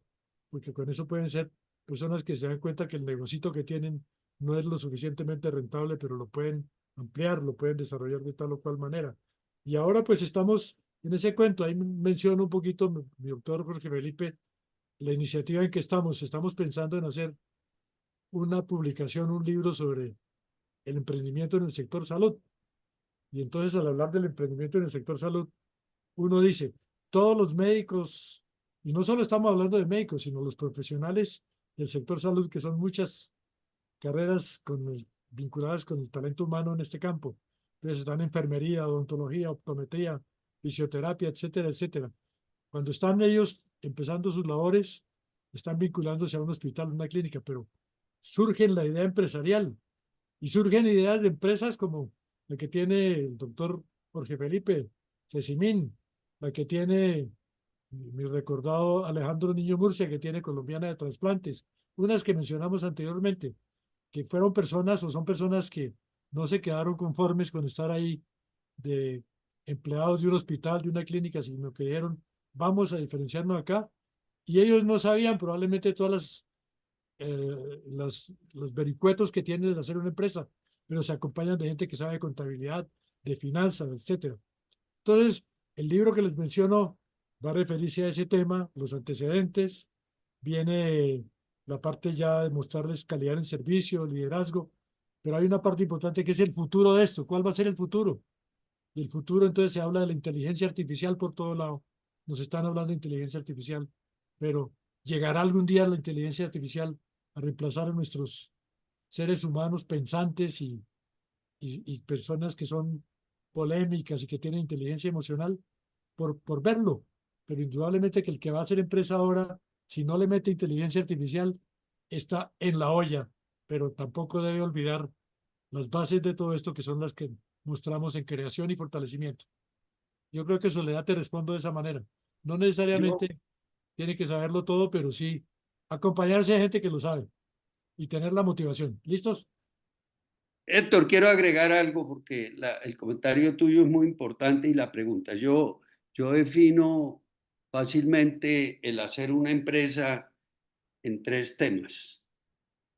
porque con eso pueden ser personas que se dan cuenta que el negocito que tienen no es lo suficientemente rentable, pero lo pueden ampliar, lo pueden desarrollar de tal o cual manera. Y ahora pues estamos en ese cuento. Ahí menciono un poquito mi doctor Jorge Felipe, la iniciativa en que estamos pensando en hacer una publicación, un libro sobre el emprendimiento en el sector salud. Y entonces al hablar del emprendimiento en el sector salud, uno dice, todos los médicos, y no solo estamos hablando de médicos, sino los profesionales del sector salud, que son muchas carreras vinculadas con el talento humano en este campo. Entonces están enfermería, odontología, optometría, fisioterapia, etcétera, etcétera. Cuando están ellos empezando sus labores, están vinculándose a un hospital, una clínica, pero surge la idea empresarial y surgen ideas de empresas como la que tiene el doctor Jorge Felipe Cecimín, la que tiene mi recordado Alejandro Niño Murcia, que tiene Colombiana de Trasplantes, unas que mencionamos anteriormente, que fueron personas o son personas que no se quedaron conformes con estar ahí de empleados de un hospital, de una clínica, sino que dijeron, vamos a diferenciarnos acá. Y ellos no sabían probablemente todas los vericuetos que tiene de hacer una empresa, pero se acompañan de gente que sabe de contabilidad, de finanzas, etcétera. Entonces, el libro que les menciono va a referirse a ese tema, los antecedentes, viene la parte ya de mostrarles calidad en servicio, liderazgo, pero hay una parte importante que es el futuro de esto. ¿Cuál va a ser el futuro? Y el futuro, entonces, se habla de la inteligencia artificial por todo lado. Nos están hablando de inteligencia artificial, pero ¿llegará algún día la inteligencia artificial a reemplazar a nuestros seres humanos pensantes y personas que son polémicas y que tienen inteligencia emocional? Por verlo. Pero indudablemente que el que va a hacer empresa ahora, si no le mete inteligencia artificial, está en la olla, pero tampoco debe olvidar las bases de todo esto que son las que mostramos en creación y fortalecimiento. Yo creo que Soledad te respondo de esa manera. No Yo, necesariamente tiene que saberlo todo, pero sí acompañarse de gente que lo sabe y tener la motivación. ¿Listos? Héctor, quiero agregar algo porque el comentario tuyo es muy importante y la pregunta. Yo defino fácilmente el hacer una empresa en tres temas.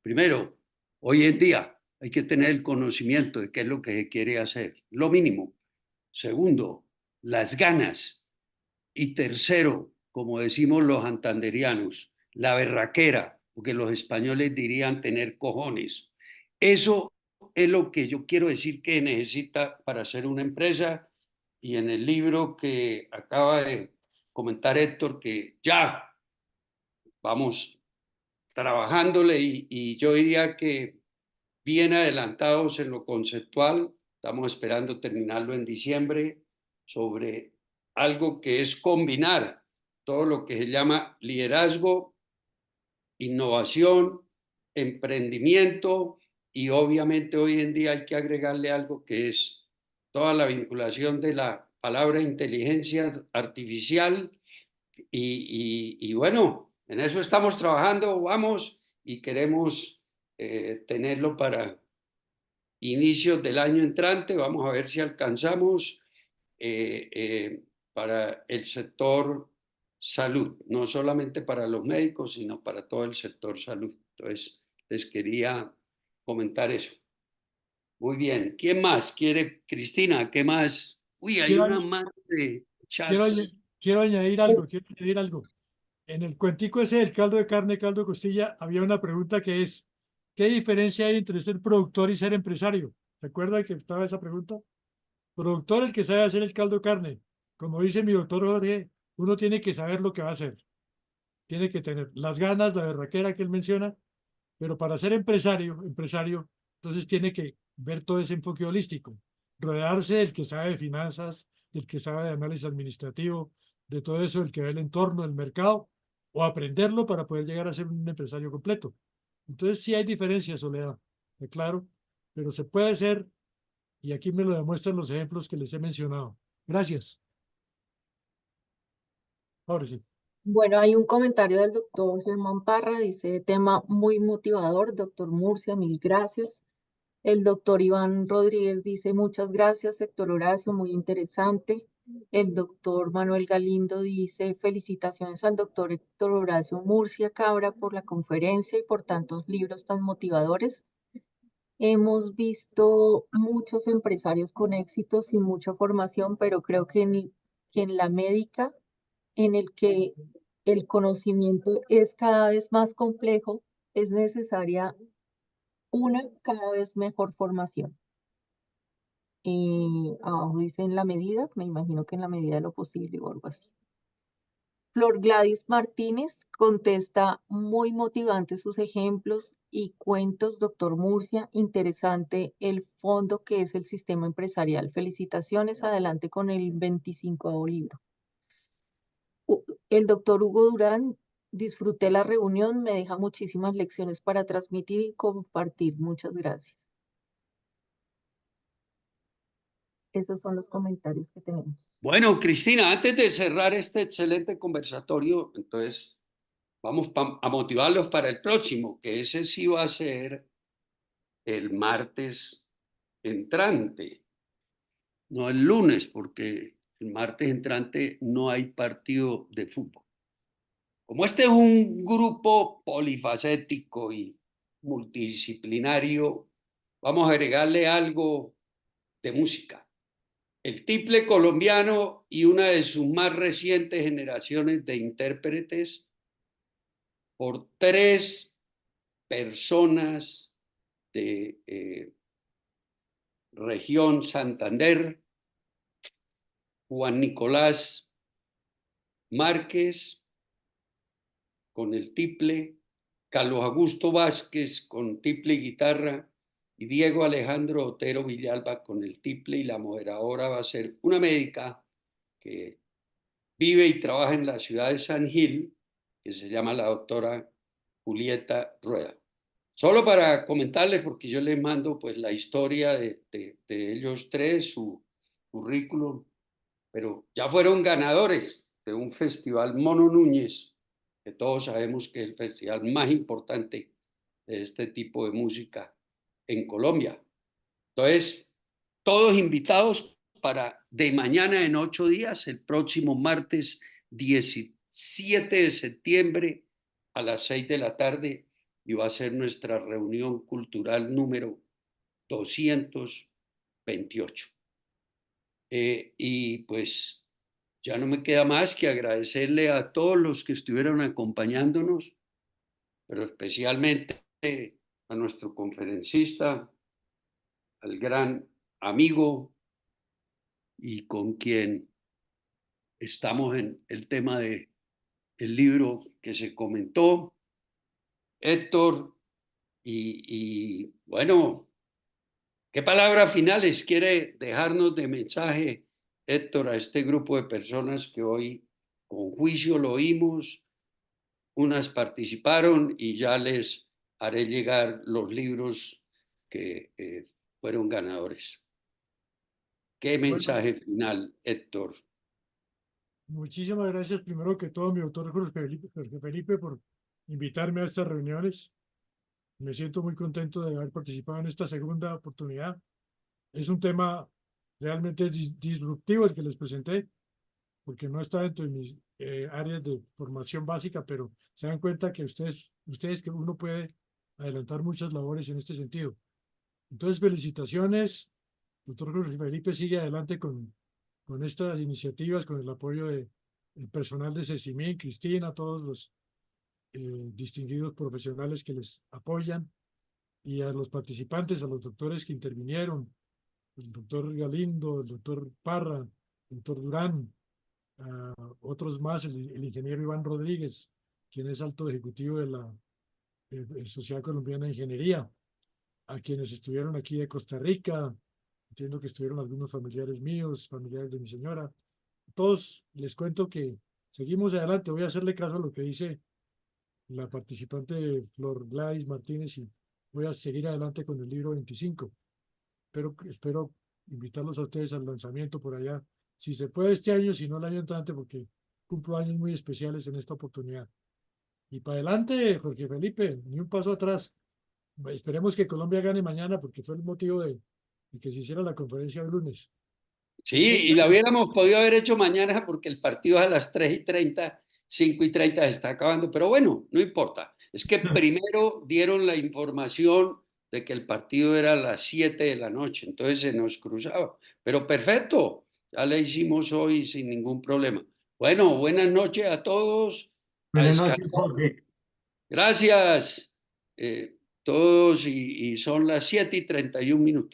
Primero, hoy en día hay que tener el conocimiento de qué es lo que se quiere hacer, lo mínimo. Segundo, las ganas. Y tercero, como decimos los santanderianos, la berraquera, porque los españoles dirían tener cojones. Eso es lo que yo quiero decir que necesita para ser una empresa. Y en el libro que acaba de comentar Héctor, que ya vamos trabajándole y yo diría que bien adelantados en lo conceptual, estamos esperando terminarlo en diciembre, sobre algo que es combinar todo lo que se llama liderazgo, innovación, emprendimiento y obviamente hoy en día hay que agregarle algo que es toda la vinculación de la palabra inteligencia artificial y bueno, en eso estamos trabajando, vamos y queremos tenerlo para inicios del año entrante. Vamos a ver si alcanzamos para el sector salud, no solamente para los médicos, sino para todo el sector salud. Entonces, les quería comentar eso. Muy bien. ¿Quién más quiere? Cristina, ¿qué más? Uy, hay Quiero, una más de quiero, chats. quiero añadir algo, quiero añadir algo. En el cuentico ese del caldo de carne, caldo de costilla, había una pregunta que es, ¿qué diferencia hay entre ser productor y ser empresario? ¿Se acuerda que estaba esa pregunta? Productor, el que sabe hacer el caldo de carne. Como dice mi doctor Jorge, uno tiene que saber lo que va a hacer. Tiene que tener las ganas, la berraquera que él menciona, pero para ser empresario, entonces tiene que ver todo ese enfoque holístico. Rodearse del que sabe de finanzas, del que sabe de análisis administrativo, de todo eso, del que ve el entorno, del mercado, o aprenderlo para poder llegar a ser un empresario completo. Entonces sí hay diferencias, Soledad, claro, pero se puede ser, y aquí me lo demuestran los ejemplos que les he mencionado. Gracias. Ahora sí. Bueno, hay un comentario del doctor Germán Parra, dice, tema muy motivador, doctor Murcia, mil gracias. El doctor Iván Rodríguez dice, muchas gracias, sector Horacio, muy interesante. El doctor Manuel Galindo dice, felicitaciones al doctor Héctor Horacio Murcia Cabra por la conferencia y por tantos libros tan motivadores. Hemos visto muchos empresarios con éxitos y mucha formación, pero creo que en la médica, en el que el conocimiento es cada vez más complejo, es necesaria una cada vez mejor formación. Abajo dice en la medida, me imagino que en la medida de lo posible o algo así. Flor Gladys Martínez contesta, muy motivantes sus ejemplos y cuentos, doctor Murcia, interesante el fondo que es el sistema empresarial. Felicitaciones, adelante con el 25º libro. El doctor Hugo Durán, disfruté la reunión, me deja muchísimas lecciones para transmitir y compartir. Muchas gracias. Esos son los comentarios que tenemos. Bueno, Cristina, antes de cerrar este excelente conversatorio, entonces vamos a motivarlos para el próximo, que ese sí va a ser el martes entrante, no el lunes, porque el martes entrante no hay partido de fútbol. Como este es un grupo polifacético y multidisciplinario, vamos a agregarle algo de música. El tiple colombiano y una de sus más recientes generaciones de intérpretes por tres personas de Región Santander, Juan Nicolás Márquez con el tiple, Carlos Augusto Vázquez con tiple y guitarra, y Diego Alejandro Otero Villalba con el tiple, y la moderadora va a ser una médica que vive y trabaja en la ciudad de San Gil, que se llama la doctora Julieta Rueda. Solo para comentarles, porque yo les mando pues la historia de ellos tres, su currículum, pero ya fueron ganadores de un festival Mono Núñez, que todos sabemos que es el festival más importante de este tipo de música en Colombia. Entonces, todos invitados para de mañana en 8 días, el próximo martes 17 de septiembre a las 6 de la tarde, y va a ser nuestra reunión cultural número 228. Y pues ya no me queda más que agradecerle a todos los que estuvieron acompañándonos, pero especialmente a nuestro conferencista, al gran amigo y con quien estamos en el tema del libro que se comentó, Héctor. Y bueno, ¿qué palabras finales quiere dejarnos de mensaje, Héctor, a este grupo de personas que hoy con juicio lo oímos? Unas participaron y ya les haré llegar los libros que fueron ganadores. ¿Qué mensaje final, Héctor? Muchísimas gracias, primero que todo, mi doctor Jorge Felipe, por invitarme a estas reuniones. Me siento muy contento de haber participado en esta segunda oportunidad. Es un tema realmente disruptivo el que les presenté, porque no está dentro de mis áreas de formación básica, pero se dan cuenta que ustedes que uno puede adelantar muchas labores en este sentido. Entonces, felicitaciones. Doctor Jorge Felipe sigue adelante con estas iniciativas, con el apoyo del personal de CECIMIN, Cristina, todos los distinguidos profesionales que les apoyan, y a los participantes, a los doctores que intervinieron, el doctor Galindo, el doctor Parra, el doctor Durán, a otros más, el ingeniero Iván Rodríguez, quien es alto ejecutivo de la Sociedad Colombiana de Ingeniería, a quienes estuvieron aquí de Costa Rica. Entiendo que estuvieron algunos familiares míos, familiares de mi señora. Todos les cuento que seguimos adelante. Voy a hacerle caso a lo que dice la participante Flor Gladys Martínez, y voy a seguir adelante con el libro 25. Pero espero invitarlos a ustedes al lanzamiento por allá, si se puede este año, si no el año entrante, porque cumplo años muy especiales en esta oportunidad. Y para adelante, Jorge Felipe, ni un paso atrás. Esperemos que Colombia gane mañana, porque fue el motivo de que se hiciera la conferencia el lunes. Sí, y la hubiéramos podido haber hecho mañana porque el partido es a las 3:30, 5:30 se está acabando, pero bueno, no importa. Es que primero dieron la información de que el partido era a las 7 de la noche, entonces se nos cruzaba. Pero perfecto, ya la hicimos hoy sin ningún problema. Bueno, buenas noches a todos. Buenas noches, Jorge. Gracias, todos, y son las 7:31.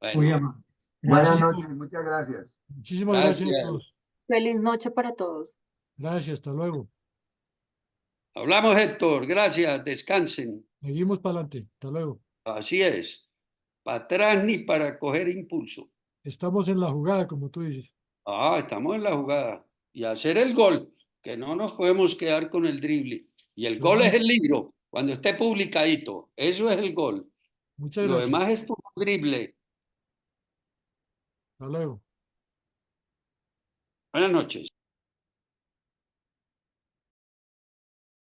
Bueno, Muy amable. Buenas noches, muchas gracias. Muchísimas gracias a todos. Feliz noche para todos. Gracias, hasta luego. Hablamos, Héctor, gracias, descansen. Seguimos para adelante, hasta luego. Así es, para atrás ni para coger impulso. Estamos en la jugada, como tú dices. Estamos en la jugada. Y hacer el gol, que no nos podemos quedar con el drible. Y el gol es el libro, cuando esté publicadito. Eso es el gol. Muchas Lo gracias. demás es tu drible. Hasta luego. Buenas noches.